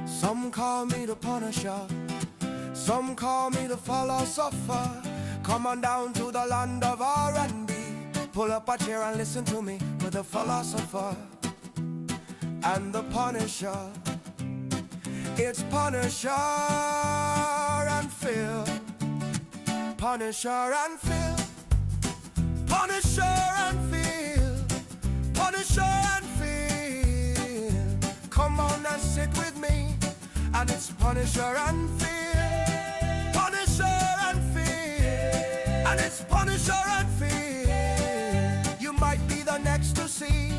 Some call me the Punisher, some call me the philosopher. Come on down to the land of R&B, pull up a chair and listen to me with the philosopher and the Punisher. It's Punisher and Phil, Punisher and Phil, Punisher and Phil, Punisher and Phil. Come on and sit with me, and it's Punisher and Phil, Punisher and Phil, and it's Punisher and Phil. You might be the next to see.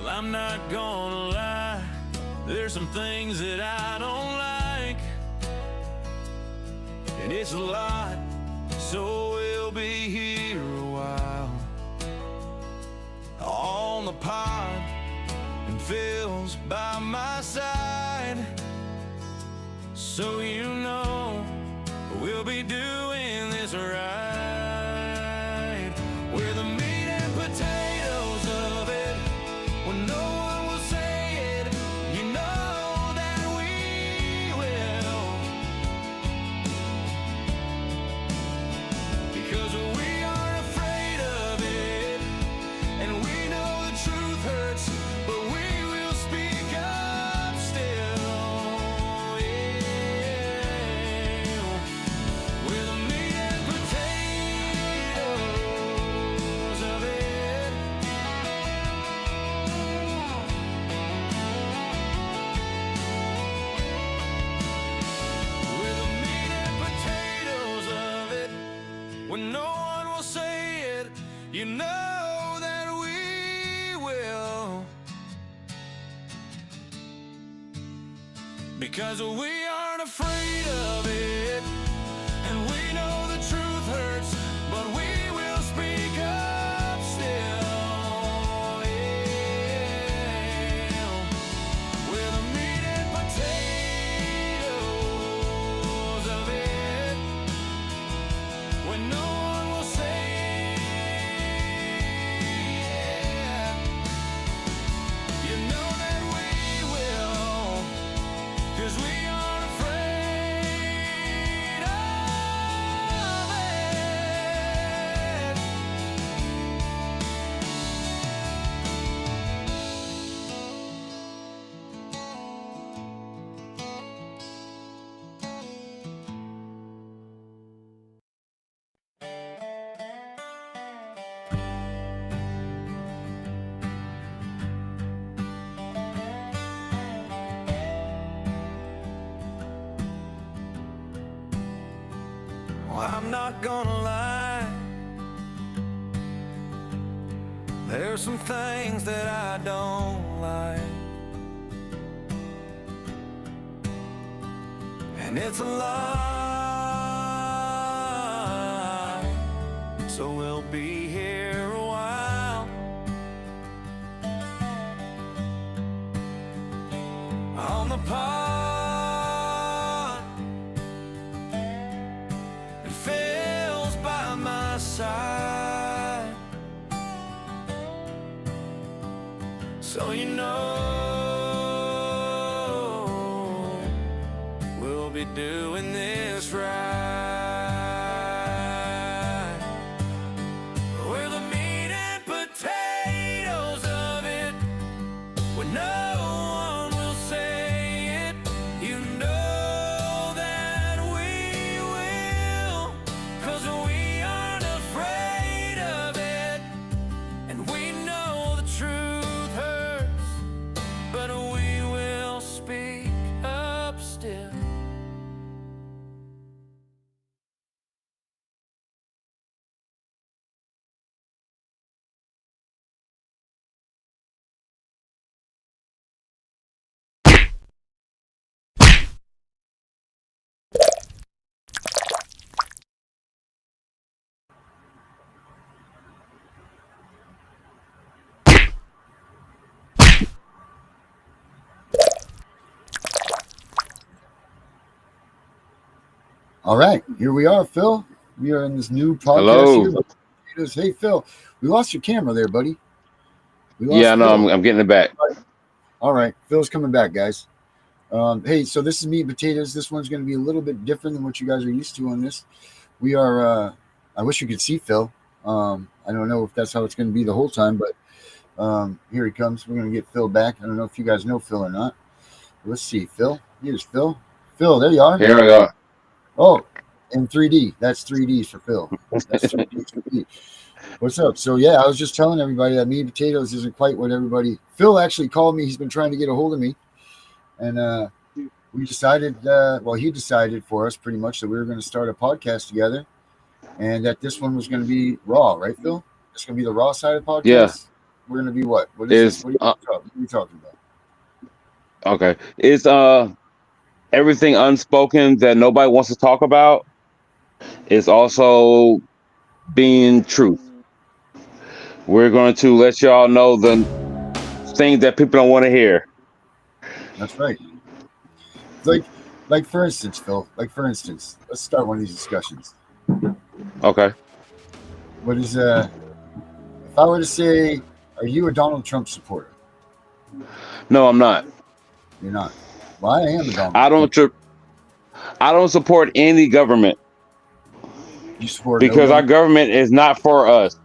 I'm not gonna lie, there's some things that I don't like, and it's a lot, so we'll be here a while. On the pod, and Phil's by my side, so you know we'll be doing this right. We're the meat and potatoes of it. When no one will say it, you know that we will. Because we aren't afraid of it, and we know the truth hurts, but we will speak up still. Yeah. We're the meat and potatoes of it. When no one will say it, you know that we will. Because we aren't afraid of it, and we know the truth hurts, but we will speak up still. Yeah. We're the meat and potatoes of it. When no one will say yeah, you know that we will, 'cause we aren't afraid of Well, I'm not gonna lie, there's some things that I don't like, and it's a lie, so we'll be here a while. On the pod, it Phil's by my side, so you know we'll be doing this right. We're the meat and potatoes of it. We're not All right, here we are, Phil. We are in this new podcast Hello. here. Hey, Phil, we lost your camera there, buddy. We Yeah, lost no, Phil. I'm getting it back. All right, Phil's coming back, guys. Hey, so this is meat and potatoes. This one's going to be a little bit different than what you guys are used to on this. We are. I wish you could see Phil. I don't know if that's how it's going to be the whole time, but here he comes. We're going to get Phil back. I don't know if you guys know Phil or not. Let's see, Phil. Here's Phil. Phil, there you are. Here we go. Oh, in 3D. That's 3D for Phil. That's 3D. What's up? So yeah, I was just telling everybody that meat and potatoes isn't quite what everybody. Phil actually called me. He's been trying to get a hold of me, and we decided. Well, he decided for us pretty much that we were going to start a podcast together, and that this one was going to be raw, right, Phil? It's going to be the raw side of the podcast. Yeah. We're going to be what? What is this? What are you talking about? Okay. It's everything unspoken that nobody wants to talk about. It's also being truth. We're going to let y'all know the things that people don't want to hear. That's right. Like for instance, Phil. Like for instance, let's start one of these discussions. Okay. What is if I were to say, are you a Donald Trump supporter? No, I'm not. You're not. Well, I am a Donald. I don't support any government You support because no our government is not for us.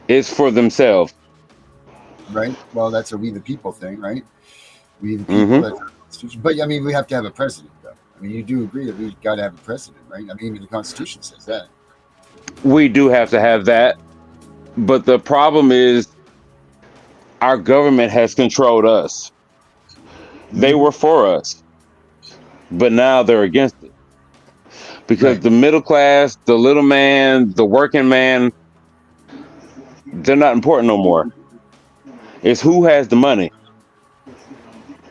It's for themselves. right? Well, that's a we the people thing, right? We the people. That's our constitution. But I mean, we have to have a president, though. I mean, you do agree that we've got to have a president, right? I mean, the Constitution says that. We do have to have that. But the problem is our government has controlled us. They were for us, but now they're against it. Because Right. the middle class, the little man, the working man, they're not important no more. It's who has the money.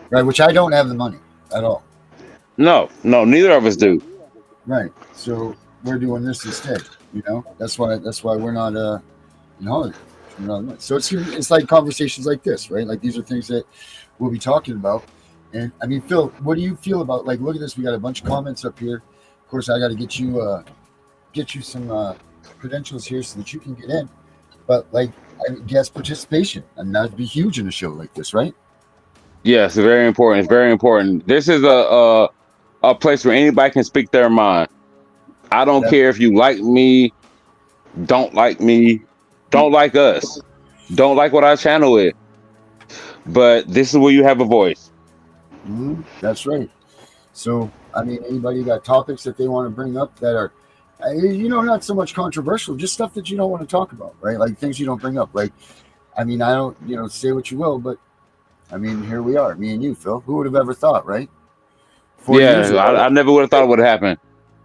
Right, which I don't have the money at all. No, neither of us do. Right. So we're doing this instead. You know, that's why we're not so it's like conversations like this, right? Like these are things that we'll be talking about. And I mean, Phil, what do you feel about, like, look at this, we got a bunch of comments up here. Of course, I got to get you some credentials here so that you can get in. But like, I guess participation, and that'd be huge in a show like this, right? Yes, very important. It's very important. This is a place where anybody can speak their mind. I don't That- care if you like me, don't like me, don't like us, don't like what our channel is. But this is where you have a voice. That's right. So, I mean, anybody got topics that they want to bring up that are, not so much controversial, just stuff that you don't want to talk about, right? Like things you don't bring up. Like, I mean, I don't, say what you will, but I mean, here we are, me and you, Phil. Who would have ever thought, right? 40 years ago, I never would have thought it would happen,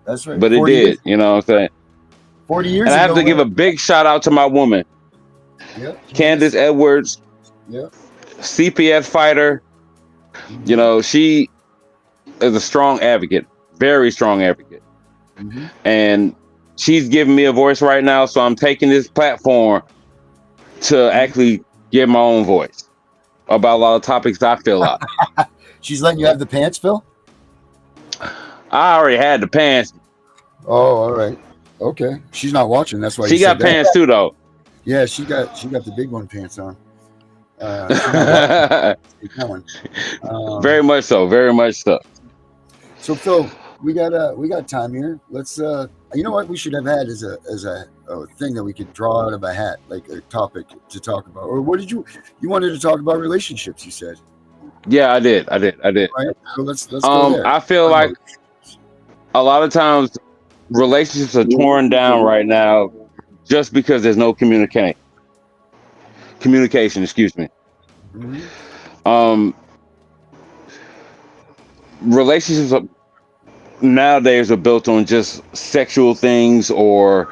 that's right. but it 40 did. years, You know what I'm saying? 40 years And I have ago. to give a big shout out to my woman, Candace Edwards, Yeah. CPS fighter. You know, she is a strong advocate, very strong advocate. Mhm. And she's giving me a voice right now. So I'm taking this platform to actually give my own voice about a lot of topics I feel like. She's letting you have the pants, Phil? I already had the pants. Oh, all right. Okay. She's not watching. That's why She you got said that. pants too, though. Yeah, she got the big one pants on. She's not watching that one. Very much so. Very much so. So Phil, we got time here. Let's you know what we should have had is a thing that we could draw out of a hat, like a topic to talk about. Or what did you wanted to talk about relationships, you said. Yeah, I did. Right? So let's go there. I feel like a lot of times relationships are torn down right now just because there's no communication, excuse me. Mhm. Relationships nowadays are built on just sexual things or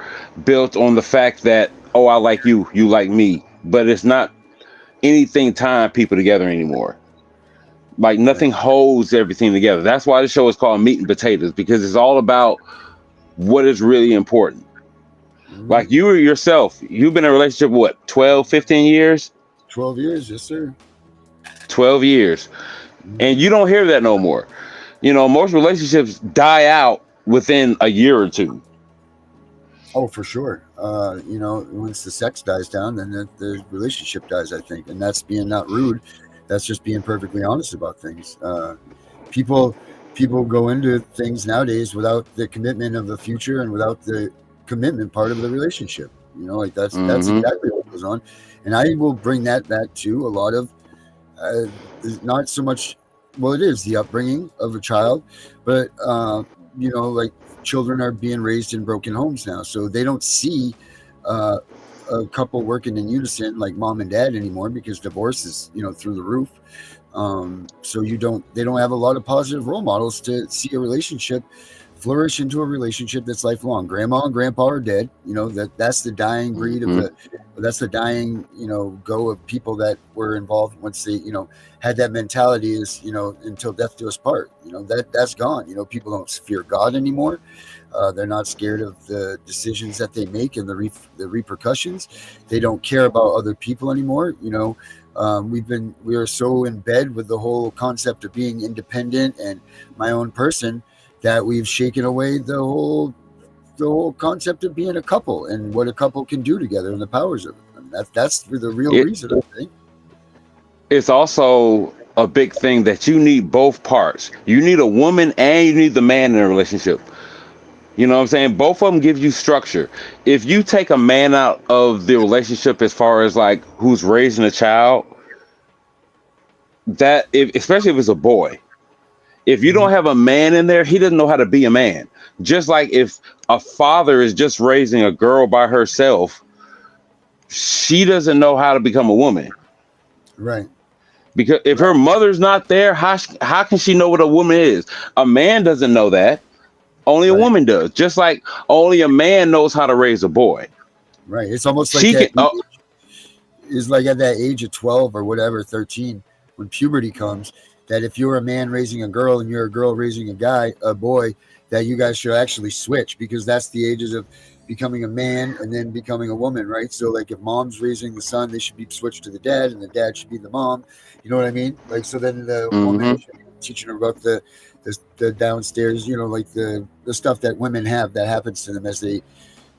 built on the fact that, oh, I like you, you like me, but it's not anything tying people together anymore. Like nothing holds everything together. That's why the show is called Meat and Potatoes, because it's all about what is really important. Like you yourself, you've been in a relationship, what, 12, 15 years? 12 years, yes, sir. 12 years. And you don't hear that no more. You know, most relationships die out within a year or two. Oh, for sure. Once the sex dies down, then the relationship dies, I think. And that's being not rude. That's just being perfectly honest about things. People go into things nowadays without the commitment of the future and without the commitment part of the relationship. That's exactly what goes on. And I will bring that to a lot of not so much. Well, it is the upbringing of a child, but like children are being raised in broken homes now, so they don't see a couple working in unison like mom and dad anymore, because divorce is through the roof. So they don't have a lot of positive role models to see a relationship flourish into a relationship that's lifelong. Grandma and grandpa are dead. That's the dying breed of that's the dying go of people that were involved once they had that mentality is until death do us part. That's gone. People don't fear God anymore. They're not scared of the decisions that they make and the repercussions. They don't care about other people anymore. We are so in bed with the whole concept of being independent and my own person that we've shaken away the whole concept of being a couple and what a couple can do together and the powers of it. And that's the real reason, I think. It's also a big thing that you need both parts. You need a woman and you need the man in a relationship. You know what I'm saying? Both of them give you structure. If you take a man out of the relationship as far as like who's raising a child, especially if it's a boy, if you don't have a man in there, he doesn't know how to be a man. Just like if a father is just raising a girl by herself, she doesn't know how to become a woman. Right. Because if her mother's not there, how can she know what a woman is? A man doesn't know that. Only a woman does. Just like only a man knows how to raise a boy. Right. It's almost like is like at that age of 12 or whatever, 13, when puberty comes, that if you're a man raising a girl and you're a girl raising a boy, that you guys should actually switch, because that's the ages of becoming a man and then becoming a woman, right? So like if mom's raising the son, they should be switched to the dad, and the dad should be the mom. You know what I mean? Like, so then the woman should be teaching her about the downstairs, like the stuff that women have that happens to them as they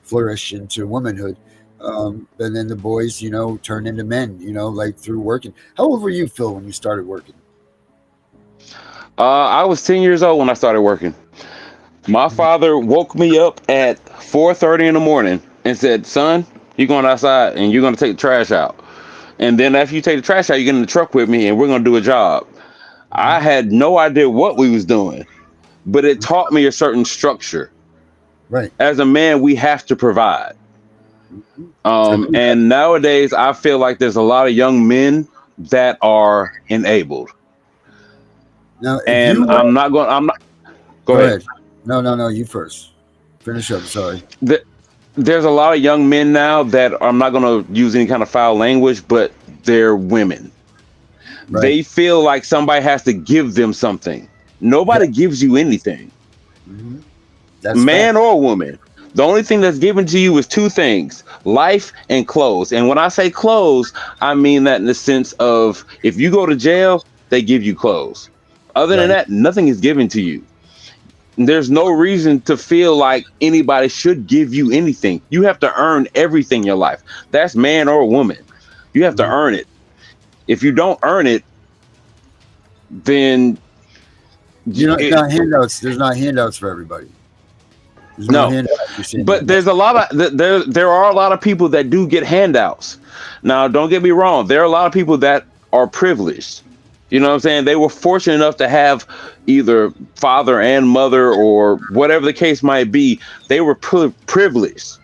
flourish into womanhood. And then the boys, turn into men, like through working. How old were you, Phil, when you started working? I was 10 years old when I started working. My father woke me up at 4:30 in the morning and said, "Son, you're going outside and you're going to take the trash out. And then after you take the trash out, you get in the truck with me and we're going to do a job." I had no idea what we was doing, but it taught me a certain structure. Right. As a man, we have to provide. And nowadays, I feel like there's a lot of young men that are enabled. Now, I'm not. Go ahead. No, you first. Finish up. Sorry. There's a lot of young men now that I'm not going to use any kind of foul language, but they're women. Right. They feel like somebody has to give them something. Nobody gives you anything. That's man or woman. The only thing that's given to you is two things: life and clothes. And when I say clothes, I mean that in the sense of if you go to jail, they give you clothes. Other than that, nothing is given to you. There's no reason to feel like anybody should give you anything. You have to earn everything in your life. That's man or woman. You have to earn it. If you don't earn it, then not handouts. There's not handouts for everybody. No, but there's a lot of there are a lot of people that do get handouts. Now, don't get me wrong. There are a lot of people that are privileged. You know what I'm saying? They were fortunate enough to have either father and mother or whatever the case might be. They were privileged.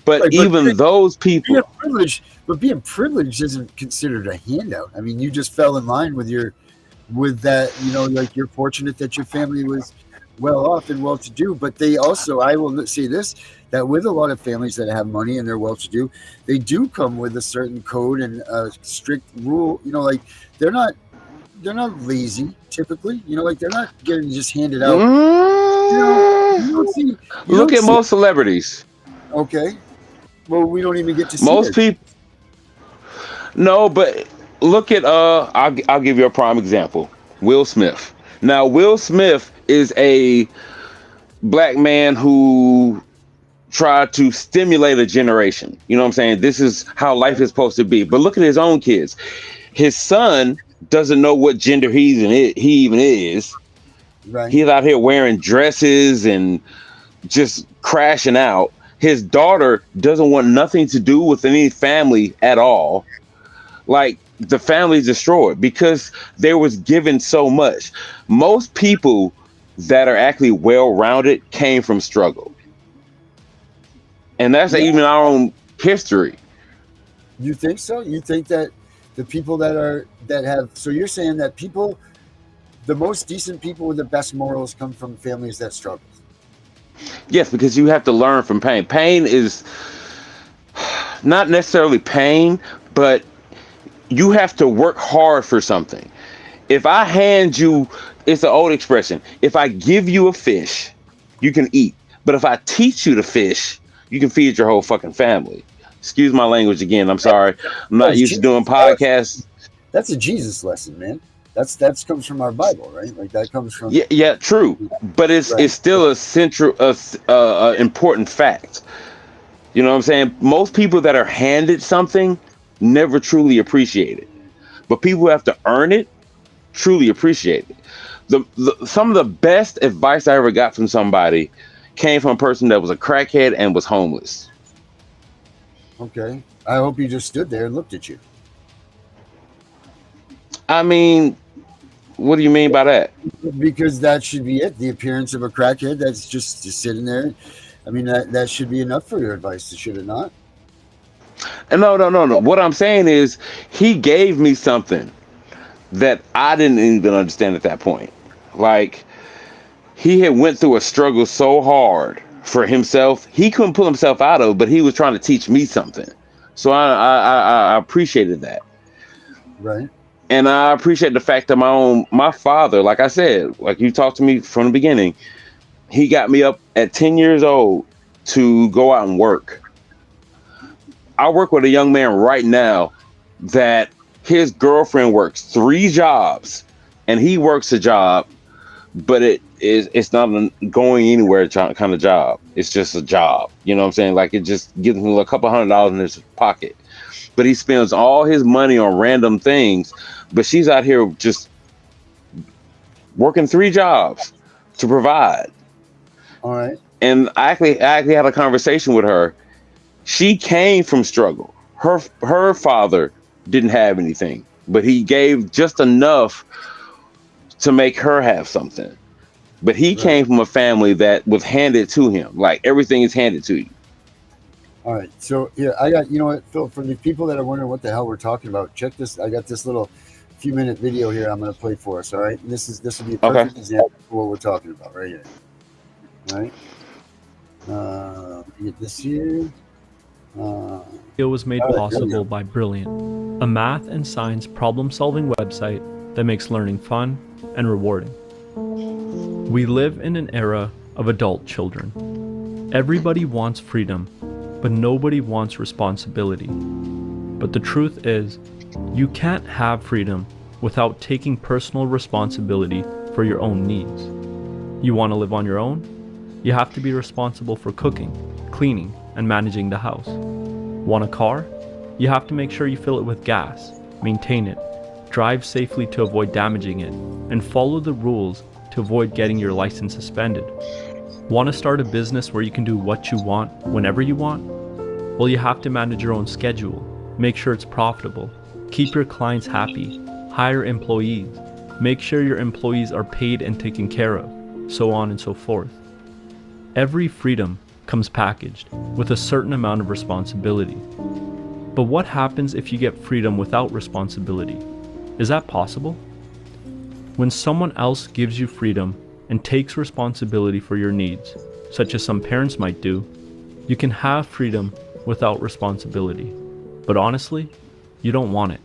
But those people, being privileged isn't considered a handout. I mean, you just fell in line with that. Like you're fortunate that your family was well off and well to do. But they also, I will say this, that with a lot of families that have money and they're well to do, they do come with a certain code and a strict rule. Like they're not lazy typically. Like they're not getting just handed out. Look at most celebrities. Okay. Well, we don't even get to see most people. No, but look at I'll give you a prime example. Will Smith. Now, Will Smith is a black man who tried to stimulate a generation. You know what I'm saying? This is how life is supposed to be. But look at his own kids. His son doesn't know what gender he even is. Right. He's out here wearing dresses and just crashing out. His daughter doesn't want nothing to do with any family at all. Like, the family's destroyed because they was given so much. Most people that are actually well-rounded came from struggle. And that's even our own history. You think so? You think that the people that have, so you're saying that people, the most decent people with the best morals come from families that struggle? Yes, because you have to learn from pain. Pain is not necessarily pain, but you have to work hard for something. If I hand you, it's an old expression, if I give you a fish, you can eat. But if I teach you to fish, you can feed your whole fucking family. Excuse my language again. I'm sorry. I'm not used to doing podcasts. That's a Jesus lesson, man. That's comes from our Bible, right? Like that comes from. Yeah, true. But it's still a central, important fact. You know what I'm saying? Most people that are handed something never truly appreciate it. But people who have to earn it truly appreciate it. Some of the best advice I ever got from somebody came from a person that was a crackhead and was homeless. Okay. I hope he just stood there and looked at you. I mean, what do you mean by that? Because that should be it. The appearance of a crackhead that's just sitting there. I mean, that should be enough for your advice, should it not? No. What I'm saying is he gave me something that I didn't even understand at that point. Like, he had went through a struggle so hard for himself, he couldn't pull himself out of it, but he was trying to teach me something. So I appreciated that. Right. And I appreciate the fact that my father, like I said, like you talked to me from the beginning, he got me up at 10 years old to go out and work. I work with a young man right now that his girlfriend works 3 jobs and he works a job, but it's not a going anywhere kind of job. It's just a job. You know what I'm saying? Like, it just gives him a couple $100 in his pocket. But he spends all his money on random things. But she's out here just working 3 jobs to provide. All right. And I actually had a conversation with her. She came from struggle. Her father didn't have anything, but he gave just enough to make her have something. But he came from a family that was handed to him. Like, everything is handed to you. All right. So here, I got, you know what, Phil, for the people that are wondering what the hell we're talking about, check this. I got this little few minute video here I'm going to play for us. All right. And this will be a perfect example of what we're talking about right here. All right. Get this here. It was made possible by Brilliant, a math and science problem-solving website that makes learning fun and rewarding. We live in an era of adult children. Everybody wants freedom, but nobody wants responsibility. But the truth is, you can't have freedom without taking personal responsibility for your own needs. You want to live on your own? You have to be responsible for cooking, cleaning, and managing the house. Want a car? You have to make sure you fill it with gas, maintain it, drive safely to avoid damaging it, and follow the rules to avoid getting your license suspended. Want to start a business where you can do what you want, whenever you want? Well, you have to manage your own schedule, make sure it's profitable, keep your clients happy, hire employees, make sure your employees are paid and taken care of, so on and so forth. Every freedom comes packaged with a certain amount of responsibility. But what happens if you get freedom without responsibility? Is that possible? When someone else gives you freedom and takes responsibility for your needs, such as some parents might do, you can have freedom without responsibility. But honestly, you don't want it,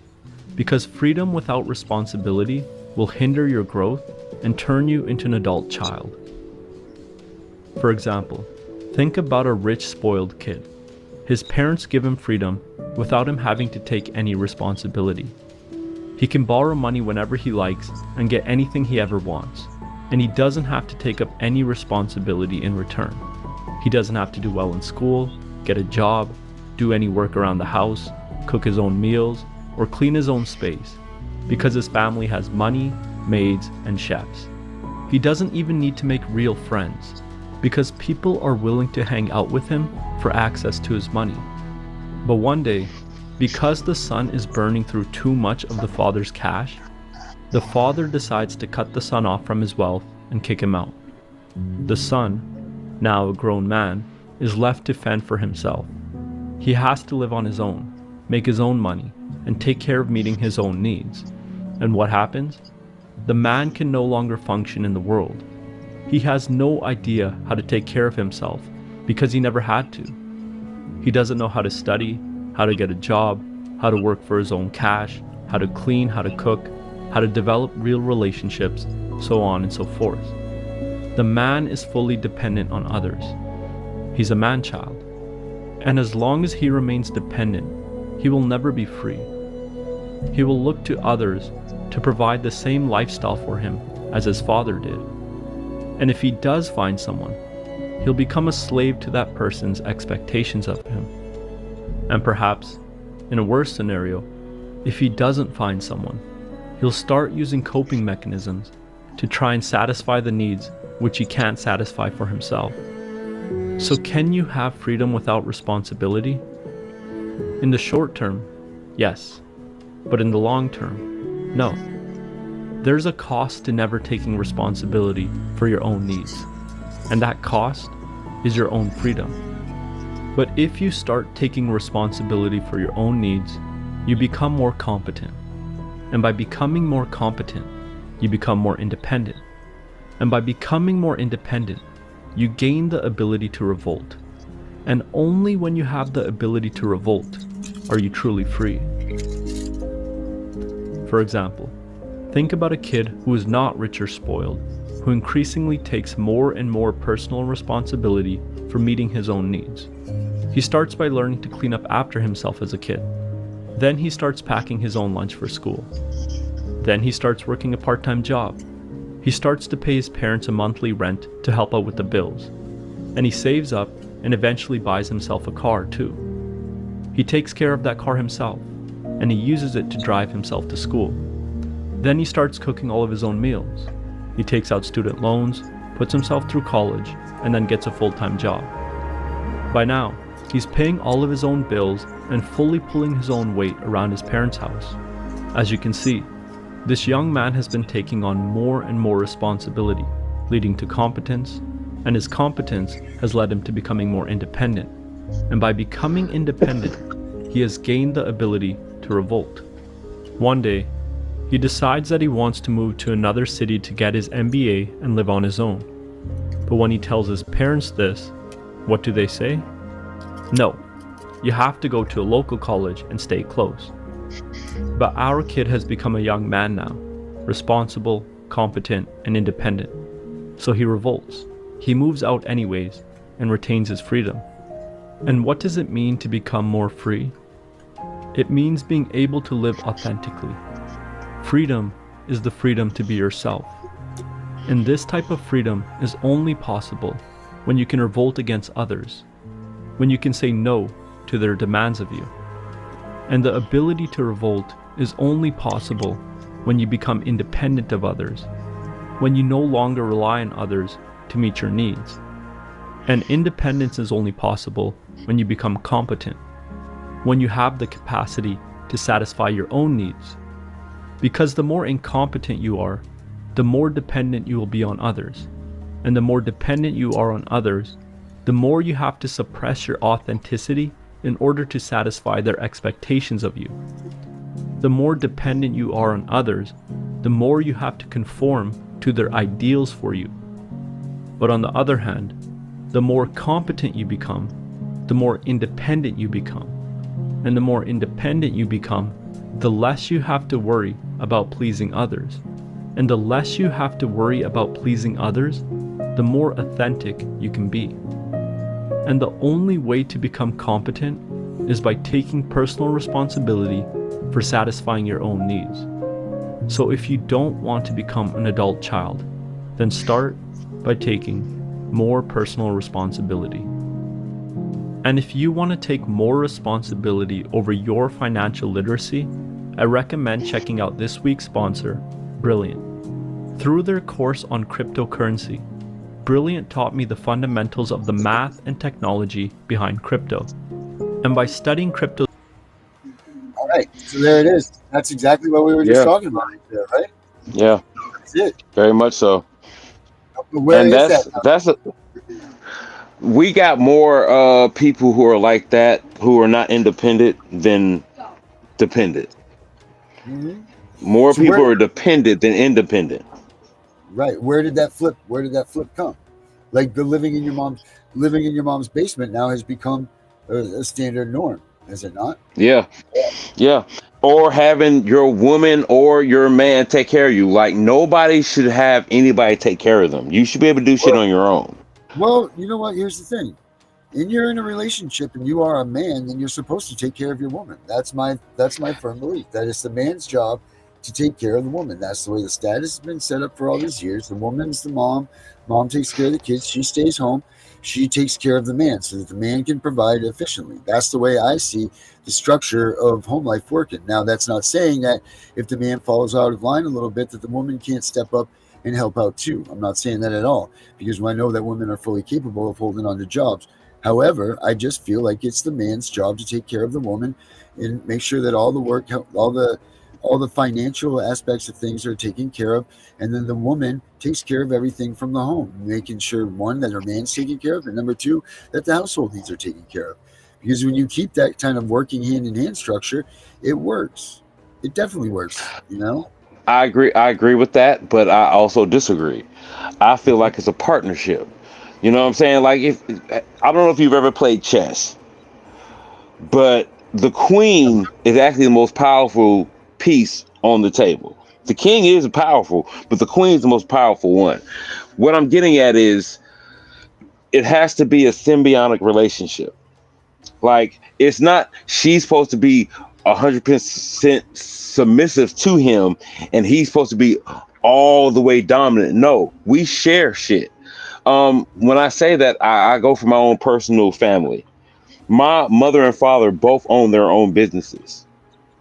because freedom without responsibility will hinder your growth and turn you into an adult child. For example, think about a rich, spoiled kid. His parents give him freedom without him having to take any responsibility. He can borrow money whenever he likes and get anything he ever wants. and he doesn't have to take up any responsibility in return. He doesn't have to do well in school, get a job, do any work around the house, cook his own meals, or clean his own space, because his family has money, maids, and chefs. He doesn't even need to make real friends, because people are willing to hang out with him for access to his money. But one day, because the son is burning through too much of the father's cash, the father decides to cut the son off from his wealth and kick him out. The son, now a grown man, is left to fend for himself. He has to live on his own, make his own money, and take care of meeting his own needs. And what happens? The man can no longer function in the world. He has no idea how to take care of himself because he never had to. He doesn't know how to study, how to get a job, how to work for his own cash, how to clean, how to cook, how to develop real relationships, so on and so forth. The man is fully dependent on others. He's a man-child. And as long as he remains dependent, he will never be free. He will look to others to provide the same lifestyle for him as his father did. And if he does find someone, he'll become a slave to that person's expectations of him. And perhaps, in a worse scenario, if he doesn't find someone, he'll start using coping mechanisms to try and satisfy the needs which he can't satisfy for himself. So can you have freedom without responsibility? In the short term, yes. But in the long term, no. There's a cost to never taking responsibility for your own needs. And that cost is your own freedom. But if you start taking responsibility for your own needs, you become more competent. And by becoming more competent, you become more independent. And by becoming more independent, you gain the ability to revolt. And only when you have the ability to revolt are you truly free. For example, think about a kid who is not rich or spoiled, who increasingly takes more and more personal responsibility for meeting his own needs. He starts by learning to clean up after himself as a kid. Then he starts packing his own lunch for school. Then he starts working a part-time job. He starts to pay his parents a monthly rent to help out with the bills. And he saves up and eventually buys himself a car too. He takes care of that car himself, and he uses it to drive himself to school. Then he starts cooking all of his own meals. He takes out student loans, puts himself through college, and then gets a full-time job. By now, he's paying all of his own bills and fully pulling his own weight around his parents' house. As you can see, this young man has been taking on more and more responsibility, leading to competence, and his competence has led him to becoming more independent. And by becoming independent, he has gained the ability to revolt. One day, he decides that he wants to move to another city to get his MBA and live on his own. But when he tells his parents this, what do they say? No, you have to go to a local college and stay close. But our kid has become a young man now, responsible, competent, and independent. So he revolts. He moves out anyways and retains his freedom. And what does it mean to become more free? It means being able to live authentically. Freedom is the freedom to be yourself. And this type of freedom is only possible when you can revolt against others, when you can say no to their demands of you. And the ability to revolt is only possible when you become independent of others, when you no longer rely on others to meet your needs. And independence is only possible when you become competent, when you have the capacity to satisfy your own needs. Because the more incompetent you are, the more dependent you will be on others. And the more dependent you are on others, the more you have to suppress your authenticity in order to satisfy their expectations of you. The more dependent you are on others, the more you have to conform to their ideals for you. But on the other hand, the more competent you become, the more independent you become. And the more independent you become, the less you have to worry about pleasing others. And the less you have to worry about pleasing others, the more authentic you can be. And the only way to become competent is by taking personal responsibility for satisfying your own needs. So if you don't want to become an adult child, then start by taking more personal responsibility. And if you want to take more responsibility over your financial literacy, I recommend checking out this week's sponsor, Brilliant. Through their course on cryptocurrency, Brilliant taught me the fundamentals of the math and technology behind crypto. And by studying crypto... All right, so there it is. That's exactly what we were just talking about right there, right? Yeah. That's it. Very much so. But where And is that? we got more people who are like that, who are not independent than dependent. Mm-hmm. More So people are dependent than independent. Right. Where did that flip come? Like the living in your mom's basement now has become a standard norm, is it not? Yeah. Or having your woman or your man take care of you. Like, nobody should have anybody take care of them. You should be able to do shit on your own. Well, you know what? Here's the thing. When you're in a relationship and you are a man, then you're supposed to take care of your woman. That's my firm belief. That it's the man's job to take care of the woman. That's the way the status has been set up for all these years. The woman's the mom. Mom takes care of the kids. She stays home. She takes care of the man so that the man can provide efficiently. That's the way I see the structure of home life working. Now, that's not saying that if the man falls out of line a little bit, that the woman can't step up and help out too. I'm not saying that at all, because I know that women are fully capable of holding on to jobs. However, I just feel like it's the man's job to take care of the woman and make sure that all the work, all the financial aspects of things are taken care of, and then the woman takes care of everything from the home, making sure, one, that her man's taken care of, and number two, that the household needs are taken care of. Because when you keep that kind of working hand-in-hand structure, it works. It definitely works, you know? I agree with that, but I also disagree. I feel like it's a partnership. You know what I'm saying? Like, I don't know if you've ever played chess, but the queen is actually the most powerful piece on the table. The king is powerful, but the queen is the most powerful one. What I'm getting at is it has to be a symbiotic relationship. Like, it's not she's supposed to be 100% submissive to him and he's supposed to be all the way dominant. No, we share shit. When I say that, I go for my own personal family. My mother and father both own their own businesses.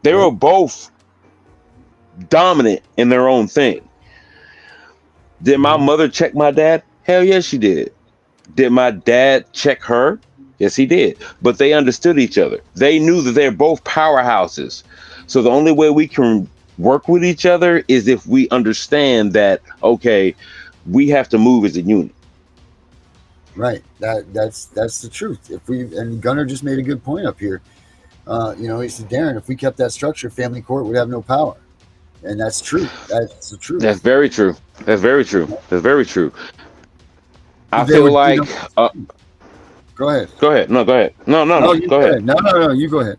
They were both dominant in their own thing. Did my mother check my dad? Hell yes, she did. Did my dad check her? Yes, he did. But they understood each other. They knew that they're both powerhouses. So the only way we can work with each other is if we understand that, okay, we have to move as a unit. Right. That's the truth. And Gunnar just made a good point up here. He said, Darren, if we kept that structure, family court would have no power. And that's true. That's the truth. That's very true. That's very true. That's very true. I feel like... Go ahead. Go ahead. No, go ahead. No, go ahead. No, you go ahead.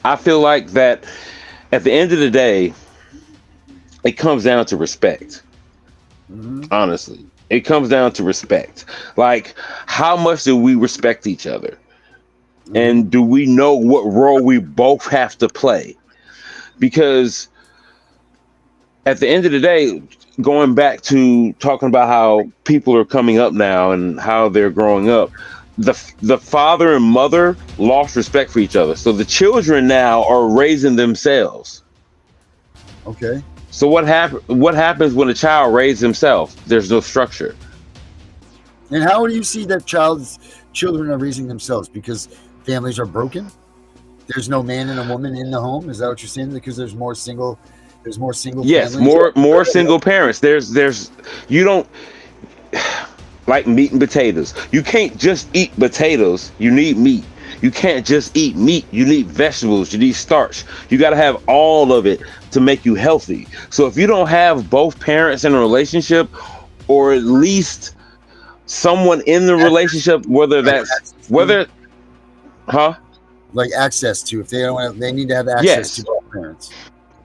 I feel like that at the end of the day, it comes down to respect. Mm-hmm. Honestly, it comes down to respect. Like, how much do we respect each other? Mm-hmm. And do we know what role we both have to play? Because at the end of the day, going back to talking about how people are coming up now and how they're growing up, the father and mother lost respect for each other. So the children now are raising themselves. Okay. So what happens when a child raises himself? There's no structure. And how do you see that children are raising themselves? Because families are broken? There's no man and a woman in the home? Is that what you're saying? Because there's more single yes, families? more single parents. There's you don't like meat and potatoes. You can't just eat potatoes. You need meat. You can't just eat meat. You need vegetables. You need starch. You got to have all of it to make you healthy. So if you don't have both parents in a relationship, or at least someone in the relationship, like access to, if they don't have, they need to have access to both parents.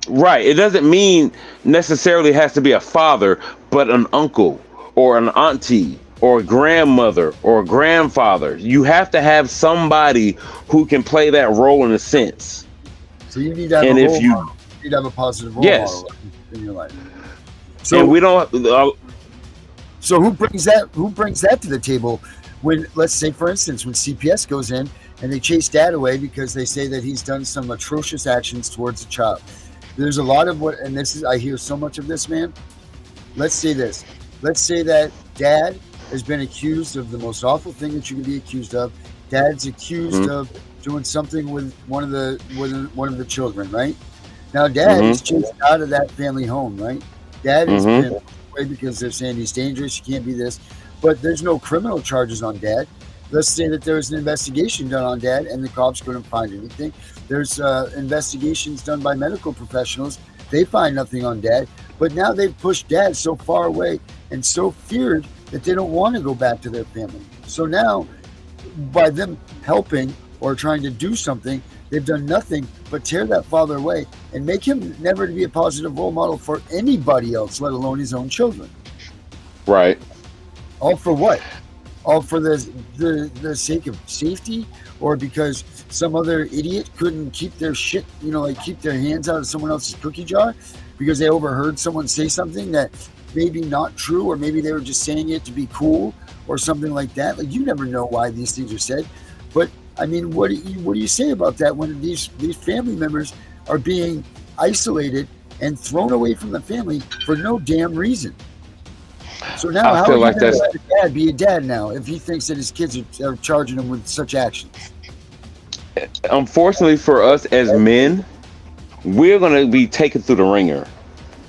Right. It doesn't mean necessarily has to be a father, but an uncle or an auntie or a grandmother or a grandfather. You have to have somebody who can play that role in a sense. So you need to have you'd have a positive role Yes. model in your life. And So we don't. So who brings that? Who brings that to the table? When, let's say, for instance, when CPS goes in and they chase dad away because they say that he's done some atrocious actions towards the child. There's a lot of what, and this is, I hear so much of this, man. Let's say this. Let's say that dad has been accused of the most awful thing that you can be accused of. Dad's accused of doing something with one of the children, right? Now, dad is chased out of that family home, right? Dad has been away because they're saying he's dangerous, you can't be this. But there's no criminal charges on dad. Let's say that there was an investigation done on dad and the cops couldn't find anything. There's investigations done by medical professionals. They find nothing on dad. But now they've pushed dad so far away and so feared that they don't want to go back to their family. So now, by them helping or trying to do something, they've done nothing but tear that father away and make him never to be a positive role model for anybody else, let alone his own children. Right. All for what? All for the sake of safety, or because some other idiot couldn't keep their shit, like keep their hands out of someone else's cookie jar because they overheard someone say something that maybe not true, or maybe they were just saying it to be cool or something like that. Like, you never know why these things are said. But I mean, what do you say about that when these family members are being isolated and thrown away from the family for no damn reason? So now, I how feel are like you going to that's- let a dad be a dad now if he thinks that his kids are charging him with such actions? Unfortunately for us as men, we're going to be taken through the ringer.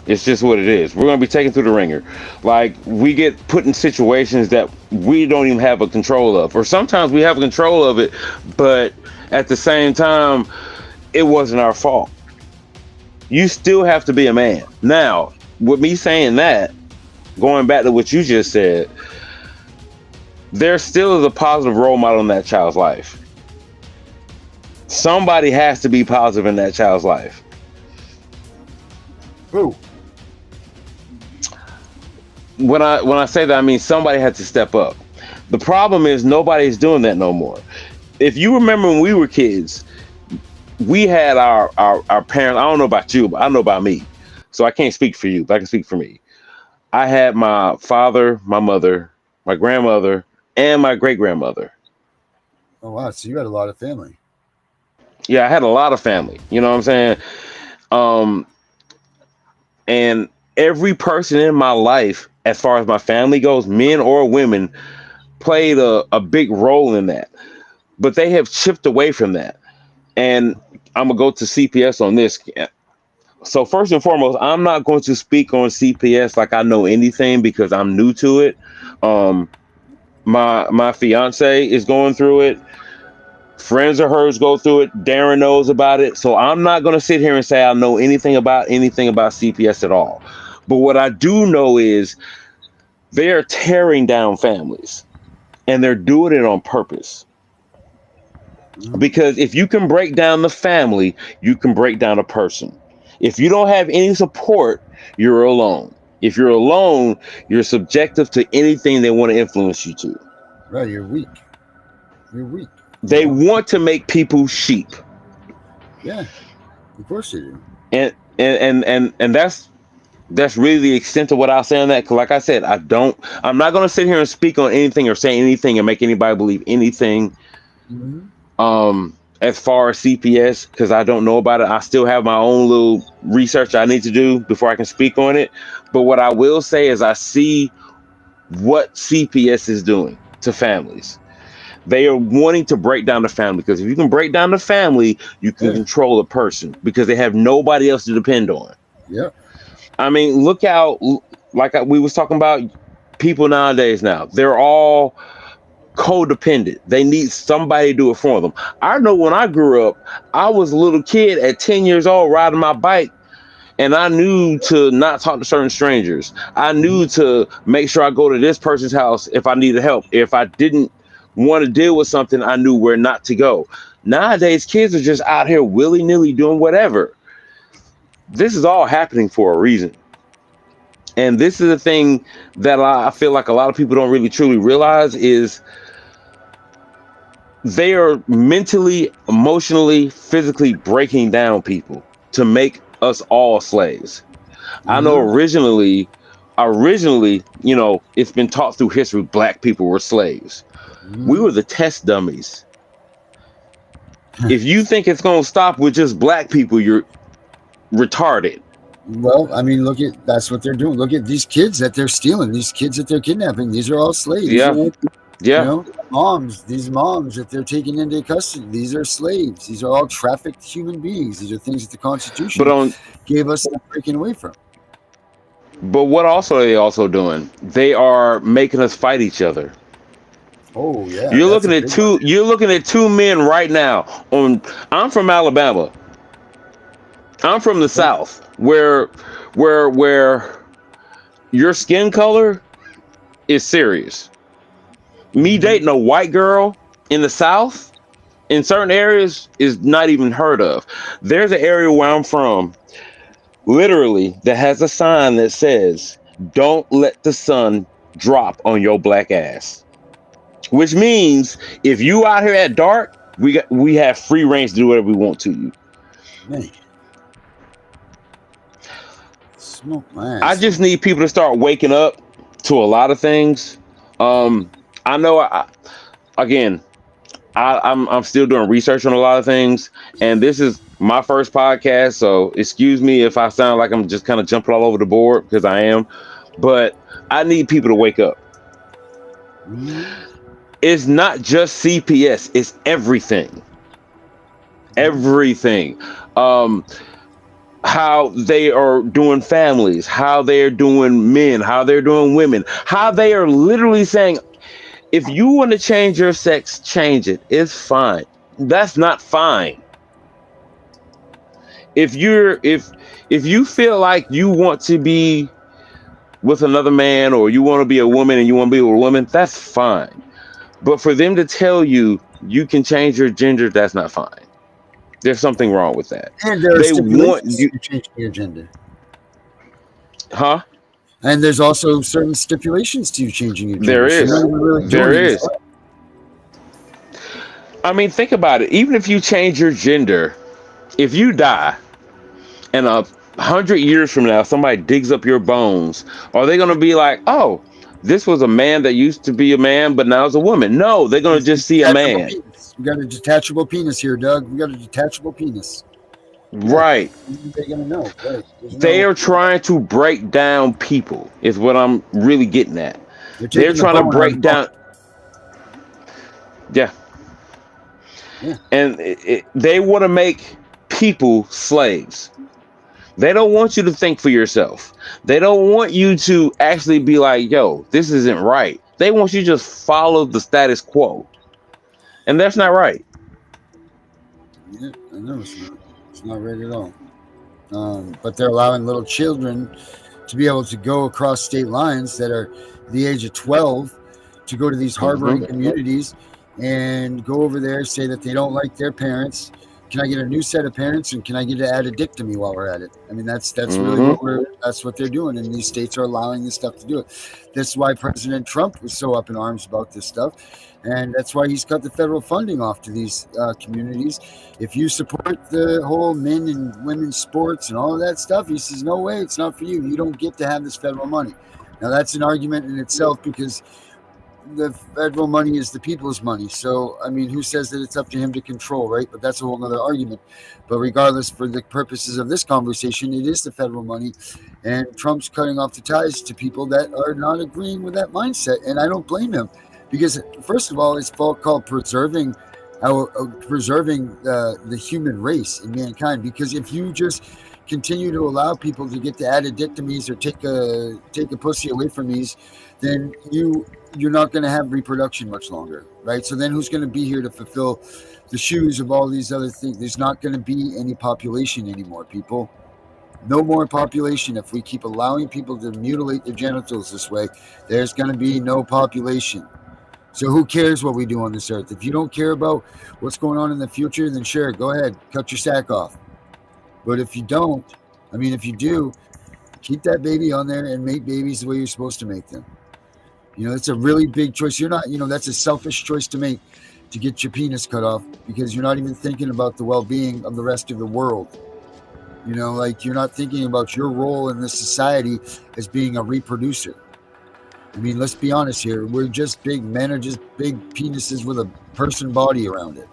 It's just what it is. We're going to be taken through the ringer. Like, we get put in situations that we don't even have a control of. Or sometimes we have control of it, but at the same time, it wasn't our fault. You still have to be a man. Now, with me saying that, going back to what you just said, there still is a positive role model in that child's life. Somebody has to be positive in that child's life. Who? When I say that, I mean somebody had to step up. The problem is nobody's doing that no more. If you remember when we were kids, we had our parents. I don't know about you, but I know about me. So I can't speak for you, but I can speak for me. I had my father, my mother, my grandmother, and my great-grandmother. Oh, wow. So you had a lot of family. Yeah, I had a lot of family. You know what I'm saying? And every person in my life, as far as my family goes, men or women, played a big role in that. But they have chipped away from that. And I'm going to go to CPS on this. So first and foremost, I'm not going to speak on CPS like I know anything because I'm new to it. My fiance is going through it. Friends of hers go through it. Darren knows about it. So I'm not going to sit here and say I know anything about CPS at all. But what I do know is they are tearing down families, and they're doing it on purpose. Because if you can break down the family, you can break down a person. If you don't have any support, you're alone. If you're alone, you're subjective to anything they want to influence you to. Right, you're weak. You're weak. They want to make people sheep. Yeah, of course they do. And that's really the extent of what I'll say on that. Because like I said, I'm not going to sit here and speak on anything or say anything and make anybody believe anything. As far as CPS, because I don't know about it, I still have my own little research I need to do before I can speak on it. But what I will say is I see what CPS is doing to families. They are wanting to break down the family, because if you can break down the family, you can control a person because they have nobody else to depend on. Yeah. I mean, look out, like we was talking about people nowadays now. They're all codependent. They need somebody to do it for them. I know when I grew up, I was a little kid at 10 years old riding my bike, and I knew to not talk to certain strangers. I knew to make sure I go to this person's house if I needed help. If I didn't want to deal with something, I knew where not to go. Nowadays, kids are just out here willy-nilly doing whatever. This is all happening for a reason. And this is the thing that I feel like a lot of people don't really truly realize is they are mentally, emotionally, physically breaking down people to make us all slaves. I know Mhm. originally, you know, it's been taught through history black people were slaves. We Mhm. were the test dummies. If you think it's going to stop with just black people, you're retarded. Well, I mean, that's what they're doing. Look at these kids that they're stealing, these kids that they're kidnapping. These are all slaves. Yeah. You Yeah. know, these moms that they're taking into custody, these are slaves. These are all trafficked human beings. These are things that the But Constitution on gave us that breaking away from. but what also are they also doing? They are making us fight each other. Oh yeah, that's a big one. You're looking at two men right now on I'm from Alabama. I'm from the South where your skin color is serious. Me dating a white girl in the South in certain areas is not even heard of. There's an area where I'm from, literally, that has a sign that says, "Don't let the sun drop on your black ass." Which means if you out here at dark, we have free range to do whatever we want to you. Man, smoke my I ass. just need people to start waking up to a lot of things. I know. Again, I'm still doing research on a lot of things, and this is my first podcast, so excuse me if I sound like I'm just kind of jumping all over the board because I am. But I need people to wake up. Mhm. It's not just CPS; it's everything. Everything. Um, how they are doing families, how they're doing men, how they're doing women, how they are literally saying, if you want to change your sex, change it. It's fine. That's not fine. If you feel like you want to be with another man or you want to be a woman and you want to be with a woman, that's fine. But for them to tell you you can change your gender, that's not fine. There's something wrong with that. And there are They want stipulations you, to changing your gender. huh? And there's also certain stipulations to you changing your There gender. So you're is. not even really There doing is. anything. I mean, think about it. Even if you change your gender, if you die and 100 years from now somebody digs up your bones, are they going to be like, "Oh, this was a man that used to be a man, but now is a woman"? No, they're going to It's a just see a detachable man. penis. We got a detachable penis here, Doug. We got a detachable penis. Yeah, Right. they're gonna know. Right? There's They no. are trying to break down people. Is what I'm really getting at. They're They're taking the trying to bone out of break the down. body. Yeah, Yeah. and they want to make people slaves. They don't want you to think for yourself. They don't want you to actually be like, "Yo, this isn't right." They want you to just follow the status quo. And that's not right. Yeah, I know it's not. It's not right at all. But they're allowing little children to be able to go across state lines that are the age of 12 to go to these Hmm. harboring communities and go over there, say that they don't like their parents. Can I get a new set of parents, and can I get to add a dick to me while we're at it? I mean, that's really Hmm. that's what they're doing, and these states are allowing this stuff to do it. That's why President Trump was so up in arms about this stuff, and that's why he's cut the federal funding off to these communities. If you support the whole men and women's sports and all of that stuff, he says, no way, it's not for you. You don't get to have this federal money. Now, that's an argument in itself because the federal money is the people's money. So, I mean, who says that it's up to him to control, right? But that's a whole other argument. But regardless, for the purposes of this conversation, it is the federal money. And Trump's cutting off the ties to people that are not agreeing with that mindset. And I don't blame him because, first of all, it's called preserving the human race and mankind. Because if you just continue to allow people to get the addictomies or take a pussy away from these, then you're not going to have reproduction much longer, right? So then who's going to be here to fulfill the shoes of all these other things? There's not going to be any population anymore, people. No more population. If we keep allowing people to mutilate their genitals this way, there's going to be no population. So who cares what we do on this earth? If you don't care about what's going on in the future, then sure, go ahead, cut your sack off. But if you don't, if you do, keep that baby on there and make babies the way you're supposed to make them. It's a really big choice. You're not, that's a selfish choice to make, to get your penis cut off, because you're not even thinking about the well-being of the rest of the world. You know, like you're not thinking about your role in this society as being a reproducer. I mean, let's be honest here. We're just big men are just big penises with a person body around it.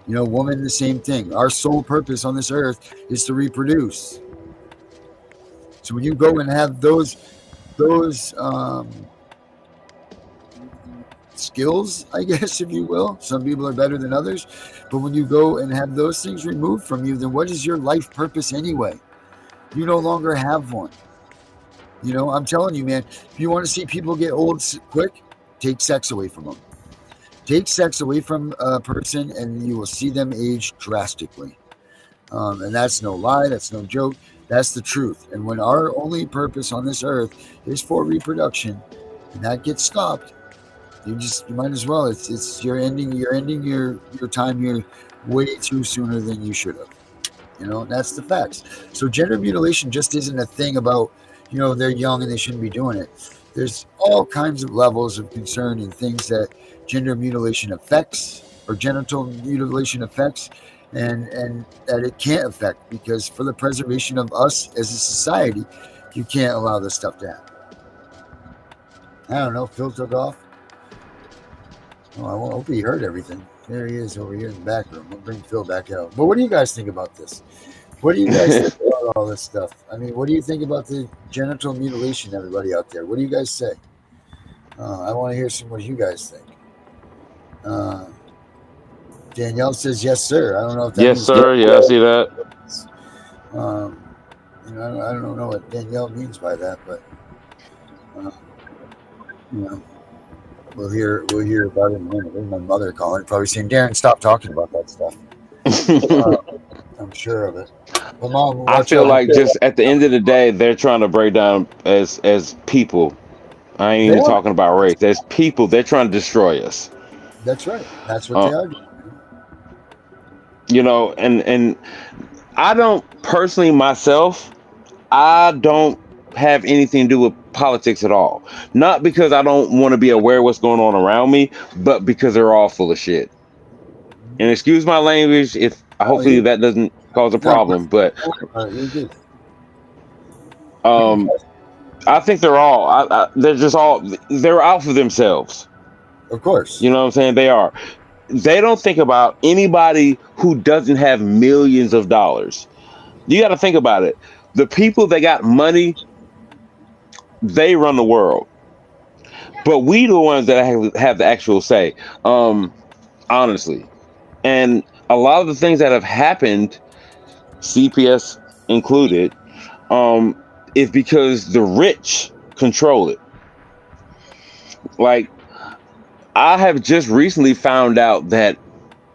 You know, woman, the same thing. Our sole purpose on this earth is to reproduce. So when you go and have those skills, I guess, if you will, some people are better than others. But when you go and have those things removed from you, then what is your life purpose anyway? You no longer have one. You know, I'm telling you, man, if you want to see people get old quick, take sex away from them. Take sex away from a person and you will see them age drastically. And that's no lie. That's no joke. That's the truth. And when our only purpose on this earth is for reproduction and that gets stopped, you might as well. It's you're ending your time here way too sooner than you should have. You know, that's the facts. So gender mutilation just isn't a thing about, you know, they're young and they shouldn't be doing it. There's all kinds of levels of concern and things that gender mutilation affects or genital mutilation affects and that it can't affect, because for the preservation of us as a society, you can't allow this stuff to happen. I don't know, Phil took off. Oh, I hope he heard everything. There he is over here in the back room. We'll bring Phil back out. But what do you guys think about this? What do you guys think about all this stuff? I mean, what do you think about the genital mutilation, everybody out there? What do you guys say? I want to hear some what you guys think. Danielle says, yes, sir. I don't know if that Yes, means sir. Yeah, I see that. You know, I don't know what Danielle means by that, but you know, we'll hear about it in a minute. There's my mother calling, probably saying, Darren, stop talking about that stuff. I'm sure of it. Well, Mom, I feel like just at the end of the day, they're trying to break down as people. I ain't even talking about race. As people, they're trying to destroy us. That's right. That's what they are doing. You know, and I don't personally myself, I don't have anything to do with politics at all. Not because I don't want to be aware of what's going on around me, but because they're all full of shit. And excuse my language if hopefully that doesn't cause a problem, but I think they're all they're out for themselves. Of course. You know what I'm saying? They are. They don't think about anybody who doesn't have millions of dollars. You got to think about it. The people that got money, they run the world. But we the ones that have the actual say, honestly. And a lot of the things that have happened, CPS included, is because the rich control it. Like, I have just recently found out that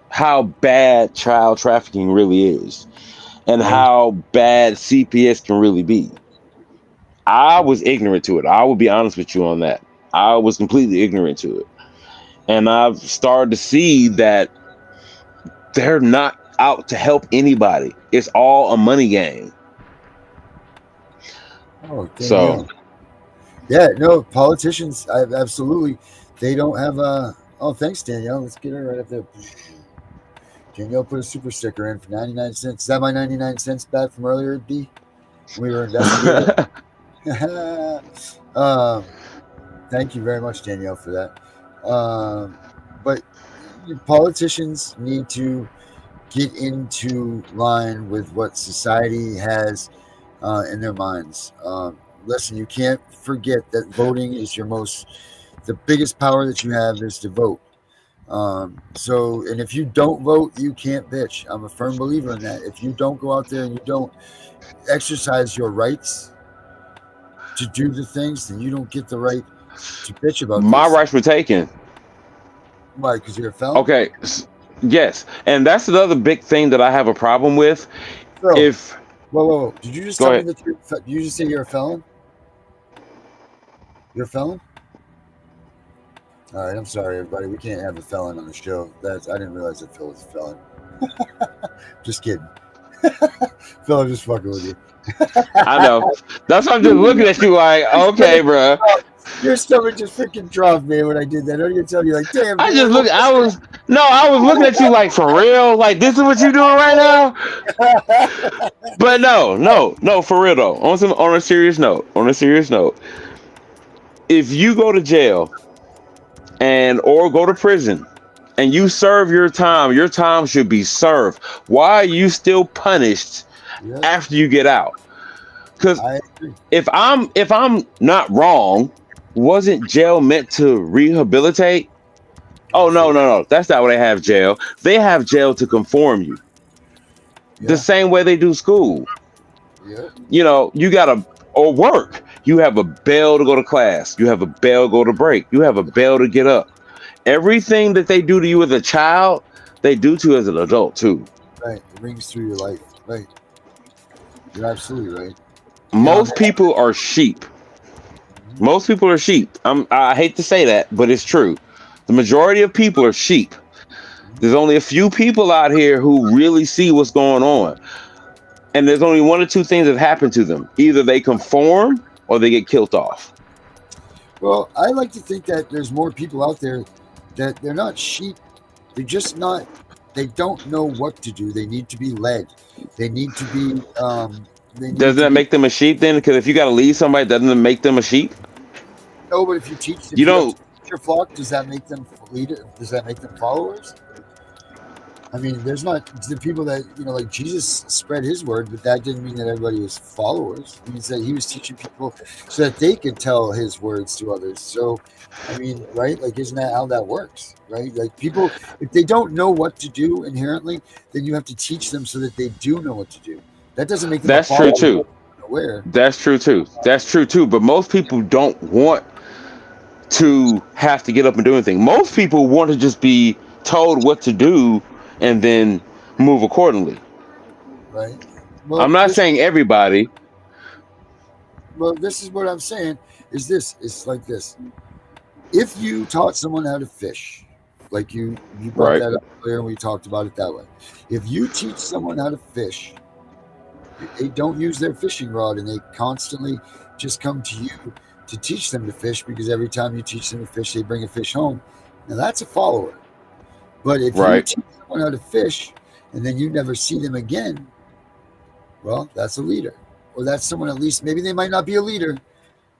how bad child trafficking really is and how bad CPS can really be. I was ignorant to it. I will be honest with you on that. I was completely ignorant to it. And I've started to see that they're not out to help anybody. It's all a money game. Oh, so yeah, no, politicians, absolutely. They don't have oh, thanks, Danielle. Let's get her right up there. Danielle put a super sticker in for 99 cents. Is that my 99 cents back from earlier, D? We were investigating. Thank you very much, Danielle, for that. But politicians need to get into line with what society has in their minds. Listen, you can't forget that voting is the biggest power that you have is to vote. And if you don't vote, you can't bitch. I'm a firm believer in that. If you don't go out there and you don't exercise your rights to do the things, then you don't get the right to bitch about my rights were taken. Why? Because you're a felon? Okay. Yes. And that's another big thing that I have a problem with. Bro, whoa. Did you just tell me that did you just say you're a felon? You're a felon? All right, I'm sorry, everybody. We can't have a felon on the show. I didn't realize that Phil was a felon. Just kidding. Phil, I'm just fucking with you. I know. That's why I'm just looking at you like, okay, bro. Your stomach just freaking dropped, man, when I did that. I'm gonna tell you, like, damn. I was looking at you like, for real? Like, this is what you doing right now? But But no, for real though. On a serious note, if you go to jail and or go to prison and you serve your time should be served. Why are you still punished Yeah, after you get out? Because I agree. if I'm not wrong, wasn't jail meant to rehabilitate? Oh no, that's not what they have jail. They have jail to conform you. The Yeah, same way they do school. yeah, You gotta or work. You have a bell to go to class. You have a bell to go to break. You have a bell to get up. Everything that they do to you as a child, they do to you as an adult too. right. It rings through your life. Right. You're absolutely right. Yeah, Most people are sheep. Most people are sheep. I hate to say that, but it's true. The majority of people are sheep. There's only a few people out here who really see what's going on. And there's only one or two things that happen to them. Either they conform or they get killed off. well, I like to think that there's more people out there that they're not sheep. They're just not. They don't know what to do. They need to be led. They need to be. They need Doesn't to that be. make them a sheep then? Because if you got to lead somebody, doesn't it make them a sheep? No, but if you teach, You if you have to don't. teach your flock, does that make them leader? Does that make them followers? I mean, there's not the people that like Jesus spread his word, but that didn't mean that everybody was followers. It means that he was teaching people so that they could tell his words to others. So, I mean, right? Like, isn't that how that works? Right? Like, people, if they don't know what to do inherently, then you have to teach them so that they do know what to do. That doesn't make them a That's true follower. too. Aware. That's true too. That's true too. But most people don't want to have to get up and do anything. Most people want to just be told what to do and then move accordingly. Right? I'm Well, not this saying everybody. well, this is what I'm saying. It's like this. If you taught someone how to fish, like you brought Right. that up earlier and we talked about it that way. If you teach someone how to fish, they don't use their fishing rod and they constantly just come to you to teach them to fish because every time you teach them to fish, they bring a fish home. Now that's a follower. But if you Right. teach someone how to fish and then you never see them again, well, that's a leader. Or that's someone, at least maybe they might not be a leader,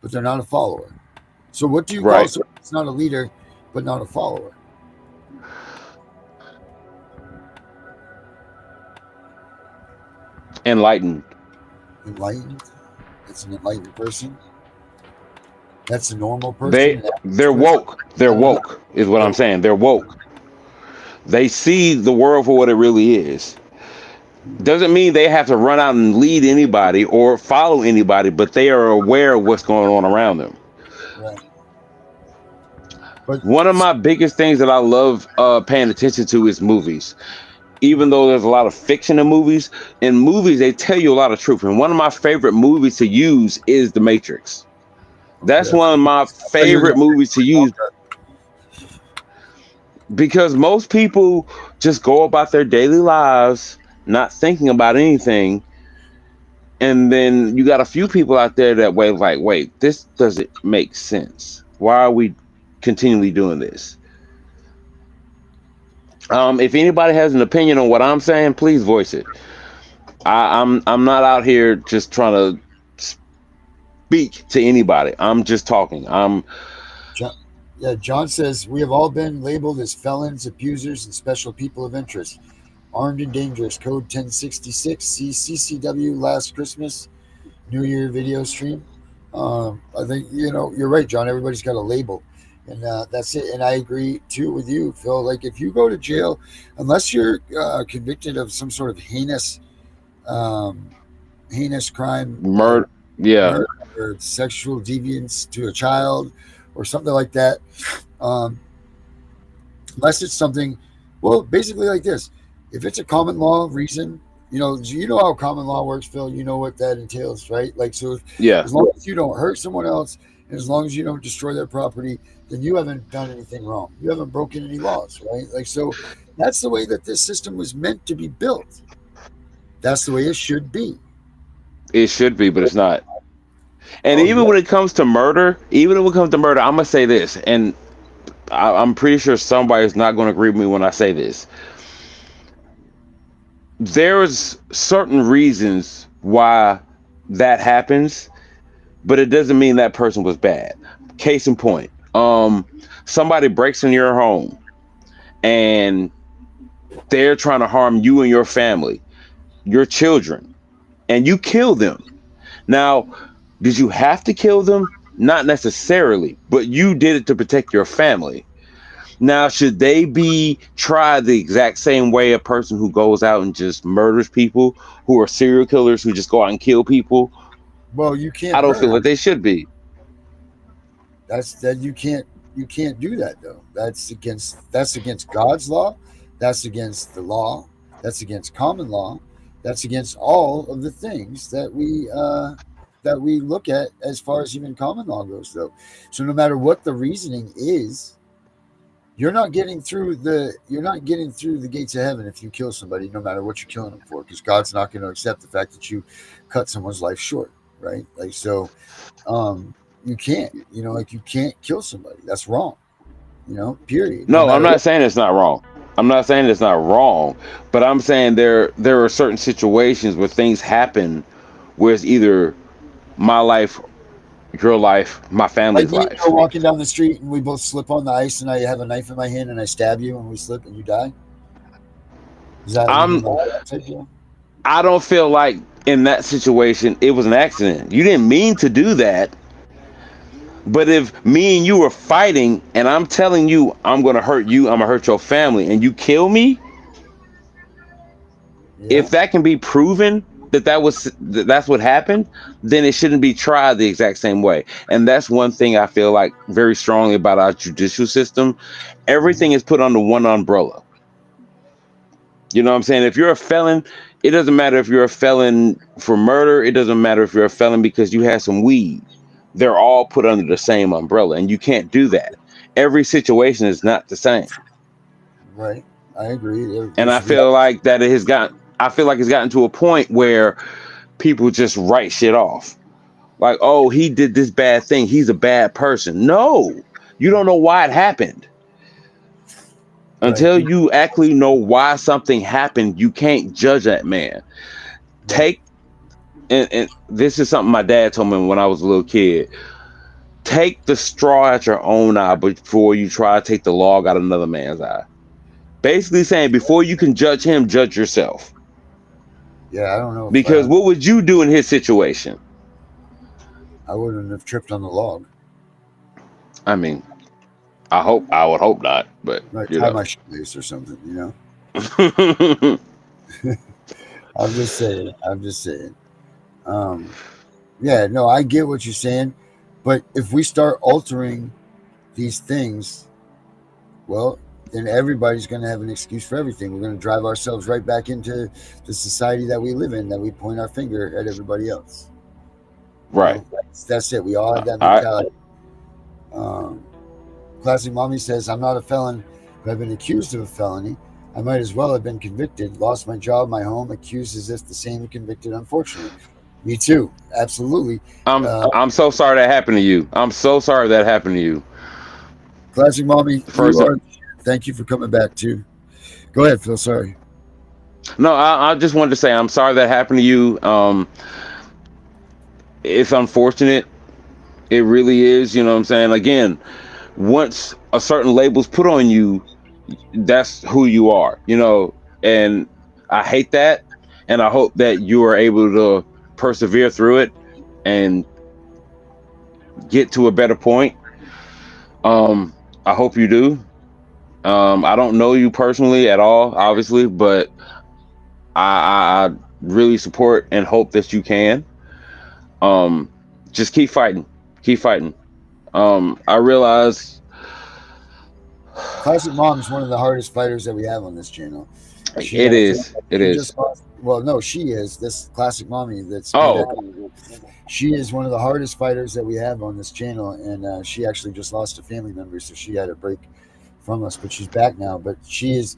but they're not a follower. So what do you call Right. someone that's not a leader but not a follower? Enlightened. Enlightened? That's an enlightened person. That's a normal person. They an average they're person. woke. They're woke is what I'm saying. They're woke. They see the world for what it really is. Doesn't mean they have to run out and lead anybody or follow anybody, but they are aware of what's going on around them. Right. But One of my biggest things that I love paying attention to is movies. Even though there's a lot of fiction in movies they tell you a lot of truth. And one of my favorite movies to use is The Matrix. That's okay. one of my favorite movies to use because most people just go about their daily lives not thinking about anything. And then you got a few people out there that way like, wait, this doesn't make sense. Why are we continually doing this? If anybody has an opinion on what I'm saying, please voice it. I'm not out here just trying to speak to anybody. I'm just talking. John says we have all been labeled as felons, abusers, and special people of interest. Armed and dangerous. Code 1066. See CCW last Christmas, New Year video stream. I think you're right, John. Everybody's got a label. And that's it. And I agree too with you, Phil. Like if you go to jail, unless you're convicted of some sort of heinous crime, Murder. Yeah. murder or sexual deviance to a child, or something like that. Unless it's something, well, basically like this. If it's a common law reason, you know how common law works, Phil. You know what that entails, right? Like so. Yeah. As long as you don't hurt someone else, and as long as you don't destroy their property, then you haven't done anything wrong. You haven't broken any laws, right? Like, so that's the way that this system was meant to be built. That's the way it should be. It should be, but it's not. And Oh, even yeah. when it comes to murder, I'm gonna say this, and I'm pretty sure somebody's not gonna agree with me when I say this. there's certain reasons why that happens, but it doesn't mean that person was bad. Case in point, somebody breaks in your home and they're trying to harm you and your family, your children, and you kill them. Now, did you have to kill them? Not necessarily, but you did it to protect your family. Now, should they be tried the exact same way a person who goes out and just murders people, who are serial killers, who just go out and kill people? Well, you I can't don't feel murder. like they should be. That you can't do that though. That's against God's law. That's against the law. That's against common law. That's against all of the things that we look at as far as even common law goes though. So no matter what the reasoning is, you're not getting through the gates of heaven if you kill somebody, no matter what you're killing them for, because God's not going to accept the fact that you cut someone's life short, right? Like so, you can't, like you can't kill somebody. That's wrong, period. No No, I'm matter not what. saying it's not wrong. I'm not saying it's not wrong, but I'm saying there are certain situations where things happen where it's either my life, your life, my Like family's me and you life. are walking down the street and we both slip on the ice and I have a knife in my hand and I stab you and we slip and you die. Is that even I'm like that type deal? I don't feel like in that situation it was an accident. You didn't mean to do that. But if me and you were fighting and I'm telling you I'm gonna hurt you, I'm gonna hurt your family, and you kill me, Yeah. if that can be proven that's what happened, then it shouldn't be tried the exact same way. And that's one thing I feel like very strongly about our judicial system. Everything is put under one umbrella. You know what I'm saying? If you're a felon, it doesn't matter if you're a felon for murder. It doesn't matter if you're a felon because you had some weed. They're all put under the same umbrella, and you can't do that. Every situation is not the same. Right. I agree. There And I should be. feel like that it has got. I feel like it's gotten to a point where people just write shit off. Like, oh, he did this bad thing. He's a bad person. No, you don't know why it happened. Right. Until you actually know why something happened, you can't judge that man. Right. Take and this is something my dad told me when I was a little kid. Take the straw at your own eye before you try to take the log out of another man's eye. Basically saying before you can judge him, judge yourself. Yeah. I don't know if Because what would you do in his situation? I wouldn't have tripped on the log. I mean, I would hope not, but Right. you Tie know. my shoelace or something. I'm just saying. I'm just saying. Um, yeah, no, I get what you're saying, but if we start altering these things, well, then everybody's going to have an excuse for everything. We're going to drive ourselves right back into the society that we live in, that we point our finger at everybody else. Right. That's it. We all have that All right. mentality. Um, Classic Mommy says, I'm not a felon, but I've been accused of a felony. I might as well have been convicted, lost my job, my home, accused as if the same and convicted, unfortunately. Me too. Absolutely. I'm so sorry that happened to you. I'm so sorry that happened to you. Classic Mommy, First, thank you for coming back too. Go ahead, Phil. Sorry. no, I just wanted to say I'm sorry that happened to you. It's unfortunate. It really is. You know what I'm saying? Again, once a certain label's put on you, that's who you are. And I hate that, and I hope that you are able to persevere through it and get to a better point. I hope you do. I don't know you personally at all, obviously, but I really support and hope that you can. Just keep fighting. Keep fighting. I realize Classic Mom is one of the hardest fighters that we have on this channel. it is. It She is. just lost. Well, no, she is. This Classic Mommy that's Oh, she is one of the hardest fighters that we have on this channel, and she actually just lost a family member, so she had a break from us, but she's back now. But she's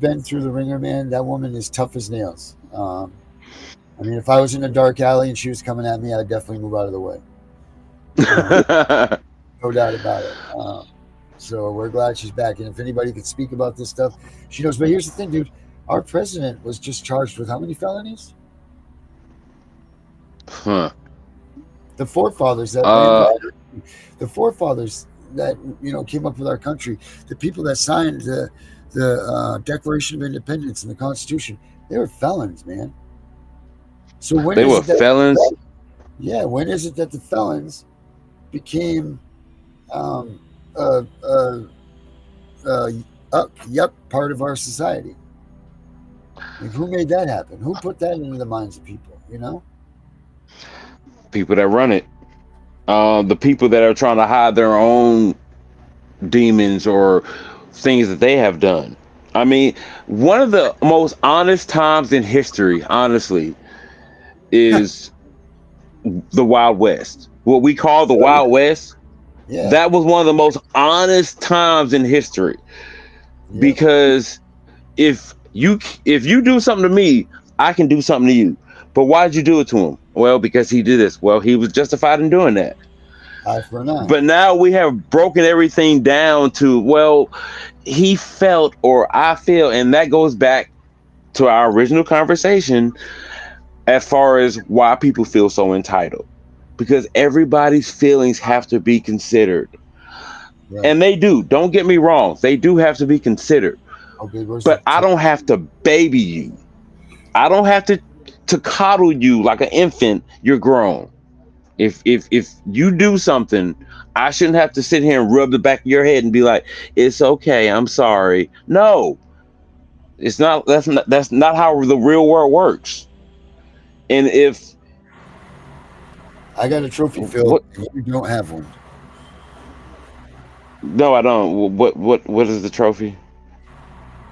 been through the ringer, man. That woman is tough as nails. I mean, if I was in a dark alley and she was coming at me, I'd definitely move out of the way. No doubt about it. So we're glad she's back. And if anybody could speak about this stuff, she knows. But here's the thing, dude. Our president was just charged with how many felonies? Huh. The forefathers that Uh, the forefathers that came up with our country, the people that signed the Declaration of Independence and the Constitution, they were felons, man. So when they is were it that felons. when is it that the felons became um, a, a, part of our society? Like, who made that happen? Who put that into the minds of people? People that run it. The people that are trying to hide their own demons or things that they have done. I mean, one of the most honest times in history, honestly, is the Wild West. What we call the Wild West, Yeah, that was one of the most honest times in history. yeah, Because if you do something to me, I can do something to you. But why did you do it to him? Well, because he did this. Well, he was justified in doing that. eye for an eye. But now we have broken everything down to, well, he felt or I feel, and that goes back to our original conversation as far as why people feel so entitled. Because everybody's feelings have to be considered. Right. And they do. Don't get me wrong. They do have to be considered. Okay, where's But the I don't have to baby you. I don't have to coddle you like an infant. You're grown. If you do something, I shouldn't have to sit here and rub the back of your head and be like, "It's okay, I'm sorry." No, it's not. That's not how the real world works. And if I got a trophy, Phil, what? and you don't have one. No, I don't. What is the trophy?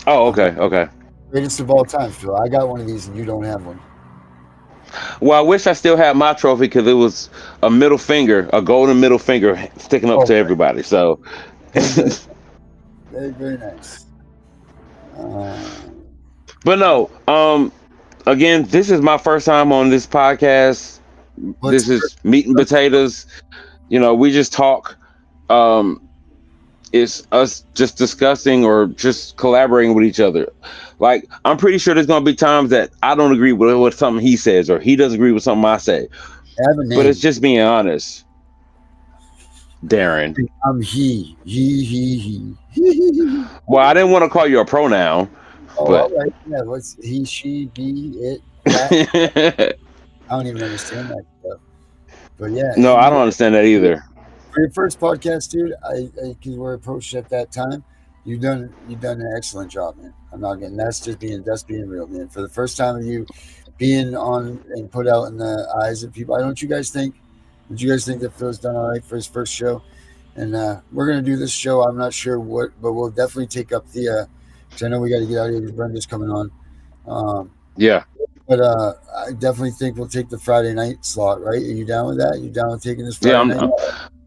Oh, okay, okay. Greatest of all time, Phil. I got one of these and you don't have one. Well, I wish I still had my trophy because it was a middle finger, a golden middle finger sticking up to everybody. So, Very good. Very, very nice. but no. Again, this is my first time on this podcast. This is meat and potatoes. We just talk. It's us just discussing or just collaborating with each other. Like, I'm pretty sure there's gonna be times that I don't agree with something he says, or he doesn't agree with something I say. I have a name. But it's just being honest. Darren. I'm he. He. Well, I didn't want to call you a pronoun, but all right. Yeah, what's he, she, be, it, that? I don't even understand that stuff. But yeah. No, I don't understand that either. For your first podcast, dude, because we're approached at that time, you've done an excellent job, man. I'm not getting that's being real, man. For the first time of you being on and put out in the eyes of people, don't you guys think? Did you guys think that Phil's done all right for his first show? And we're gonna do this show. I'm not sure what, but we'll definitely take up the. Because I know we got to get out of here because Brenda's coming on. Yeah. But I definitely think we'll take the Friday night slot. Right? Are you down with that? You down with taking this Friday night?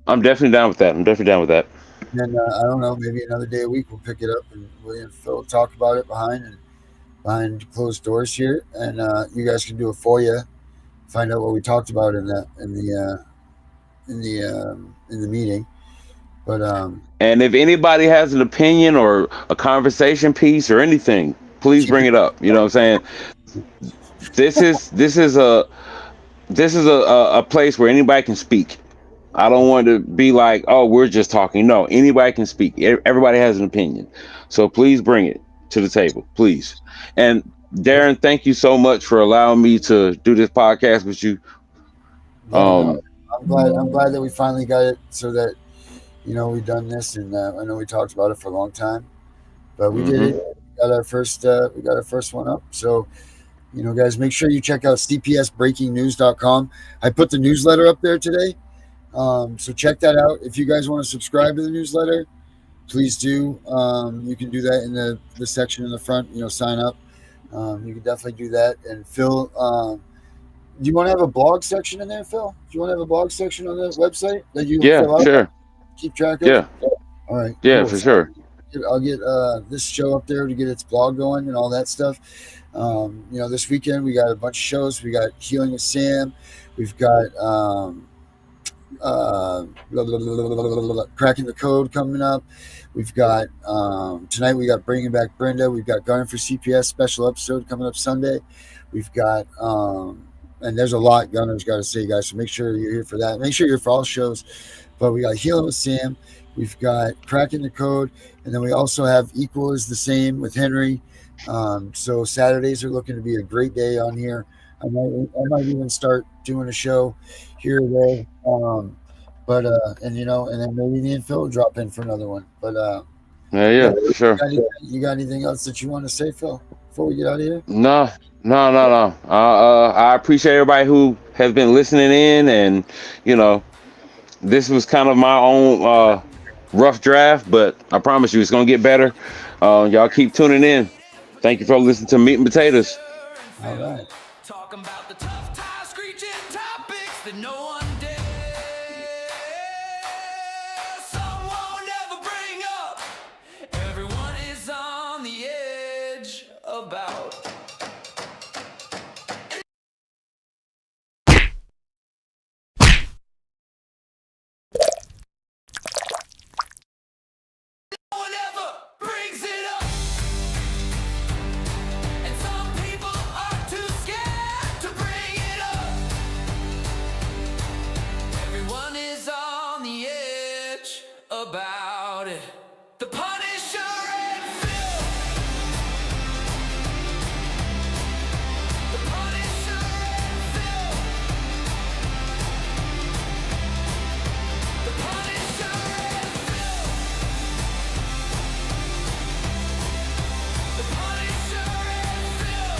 I'm definitely down with that. And I don't know, maybe another day a week we'll pick it up and William and Phil talk about it behind closed doors here, and you guys can do it for you. Find out what we talked about in the meeting. But and if anybody has an opinion or a conversation piece or anything, please bring it up. You know what I'm saying? This is a place where anybody can speak. I don't want to be like, oh, we're just talking. No, anybody can speak. Everybody has an opinion. So please bring it to the table, please. And Darren, thank you so much for allowing me to do this podcast with you. I'm glad that we finally got it so that, we've done this, and I know we talked about it for a long time, but we did it. We got our first one up. So, guys, make sure you check out cpsbreakingnews.com. I put the newsletter up there today. So check that out. If you guys want to subscribe to the newsletter, please do. You can do that in the section in the front, sign up. You can definitely do that. And Phil, do you want to have a blog section in there, Phil? Do you want to have a blog section on the website that you fill out? Sure. Keep track of? Yeah. All right. Yeah, cool. for sure. I'll get this show up there to get its blog going and all that stuff. This weekend we got a bunch of shows. We got Healing with Sam. We've got Cracking the Code coming up. We've got tonight. We got Bringing Back Brenda. We've got Gunning for CPS special episode coming up Sunday. We've got and there's a lot Gunner's got to say, guys. So make sure you're here for that. Make sure you're for all shows. But we got Healing with Sam. We've got Cracking the Code, and then we also have Equal is the Same with Henry. So Saturdays are looking to be a great day on here. I might even start doing a show here or there. And then maybe me and Phil will drop in for another one. But Yeah, for sure. You got anything else that you want to say, Phil, before we get out of here? No. I appreciate everybody who has been listening in, and this was kind of my own rough draft, but I promise you it's gonna get better. Y'all keep tuning in. Thank you for listening to Meat and Potatoes. All right. Talking about the tough tie screeching topics that no one dare. Some won't ever bring up. Everyone is on the edge about. No one ever brings it up. And some people are too scared to bring it up. Everyone is on the edge about it. The Punisher and Phil. The Punisher and Phil. The Punisher and Phil. The Punisher and Phil.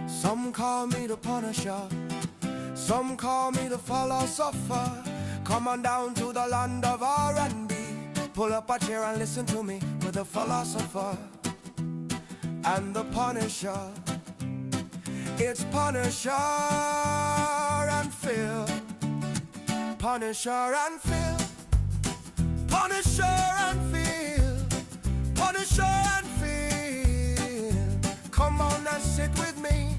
Some call me the Punisher, some call me the philosopher. Come on down to the land of R&B. Pull up a chair and listen to me with the philosopher and the Punisher. It's Punisher and Phil. Punisher and Phil. Punisher and Phil. Punisher and Phil. Come on and sit with me.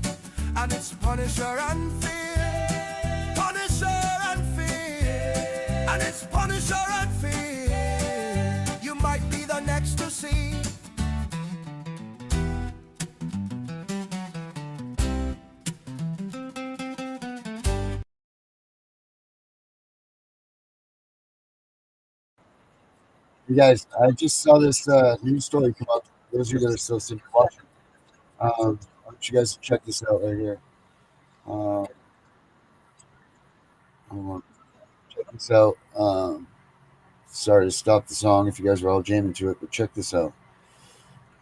And it's Punisher and Phil. Punisher and Phil. And it's Punisher and Phil. You might be the next to see. You guys, I just saw this news story come up. Those of you that are still sitting watching, I want you guys to check this out right here. Hold on. Check this out. Sorry to stop the song if you guys are all jamming to it, but check this out.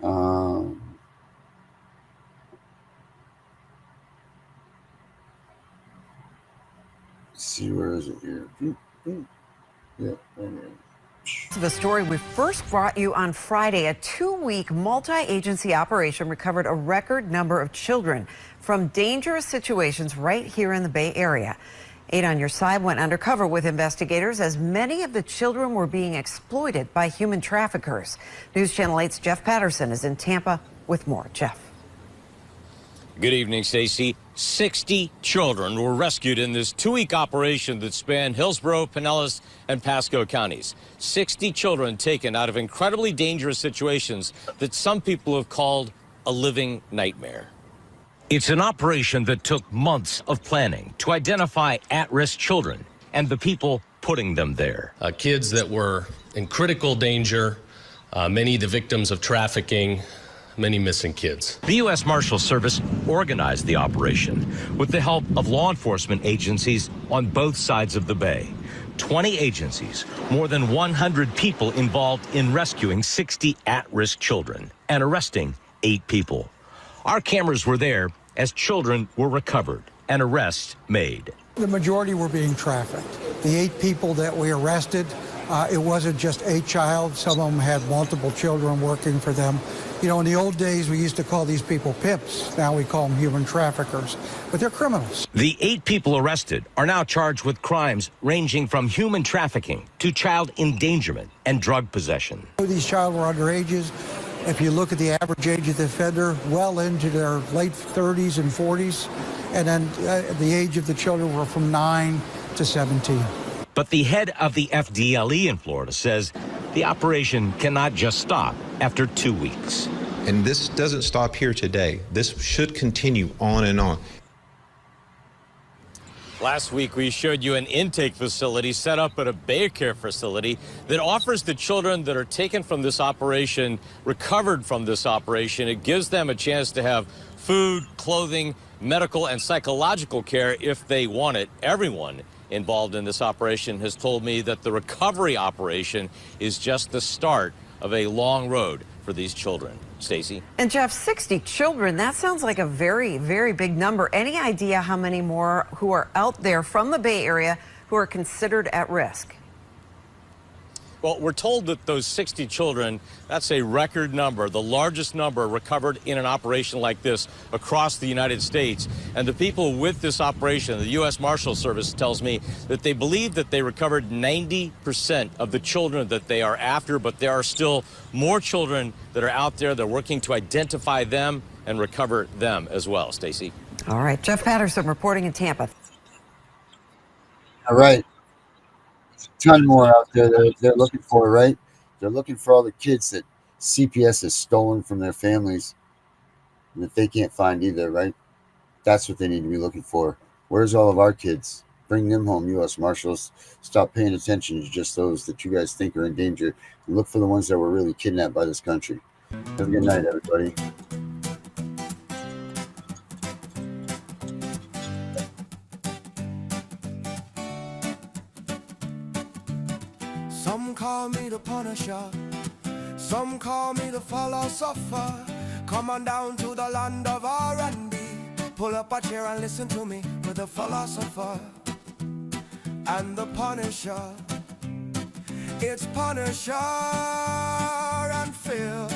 Let's see, where is it here? Yeah, right here. The story we first brought you on Friday, a 2-week multi-agency operation recovered a record number of children from dangerous situations right here in the Bay Area. 8 on Your Side went undercover with investigators as many of the children were being exploited by human traffickers. News Channel 8's Jeff Patterson is in Tampa with more. Jeff. Good evening, Stacey. 60 children were rescued in this 2-week operation that spanned Hillsborough, Pinellas, and Pasco counties. 60 children taken out of incredibly dangerous situations that some people have called a living nightmare. It's an operation that took months of planning to identify at-risk children and the people putting them there. Kids that were in critical danger, many the victims of trafficking, many missing kids. The U.S. Marshal Service organized the operation with the help of law enforcement agencies on both sides of the bay. 20 agencies, more than 100 people involved in rescuing 60 at-risk children and arresting 8 people. Our cameras were there as children were recovered and arrests made. The majority were being trafficked. The 8 people that we arrested It wasn't just a child. Some of them had multiple children working for them. You know, in the old days, we used to call these people pimps. Now we call them human traffickers, but they're criminals. The 8 people arrested are now charged with crimes ranging from human trafficking to child endangerment and drug possession. These child were underages. If you look at the average age of the offender, well into their late 30s and 40s. And then the age of the children were from 9 to 17. But the head of the FDLE in Florida says the operation cannot just stop after 2 weeks. And this doesn't stop here today. This should continue on and on. Last week, we showed you an intake facility set up at a daycare facility that offers the children that are taken from this operation, recovered from this operation, it gives them a chance to have food, clothing, medical, and psychological care if they want it. Everyone involved in this operation has told me that the recovery operation is just the start of a long road for these children. Stacey? And Jeff, 60 children, that sounds like a very, very big number. Any idea how many more who are out there from the Bay Area who are considered at risk? Well, we're told that those 60 children, that's a record number, the largest number recovered in an operation like this across the United States. And the people with this operation, the U.S. Marshal Service tells me that they believe that they recovered 90% of the children that they are after, but there are still more children that are out there. They're working to identify them and recover them as well. Stacey? All right, Jeff Patterson reporting in Tampa. All right. Ton more out there they're looking for, right? They're looking for all the kids that CPS has stolen from their families and that they can't find either, right? That's what they need to be looking for. Where's all of our kids? Bring them home, U.S. Marshals. Stop paying attention to just those that you guys think are in danger and look for the ones that were really kidnapped by this country. Have a good night, everybody. Some call me the Punisher, some call me the philosopher. Come on down to the land of R&B. Pull up a chair and listen to me with the philosopher and the Punisher. It's Punisher and Phil,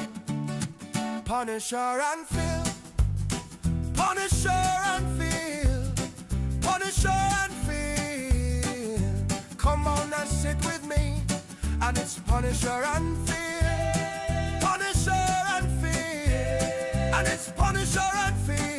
Punisher and Phil, Punisher and Phil, Punisher and Phil. Come on and sit with me. And it's Punisher and Feud, Punisher and Feud, and it's Punisher and Feud.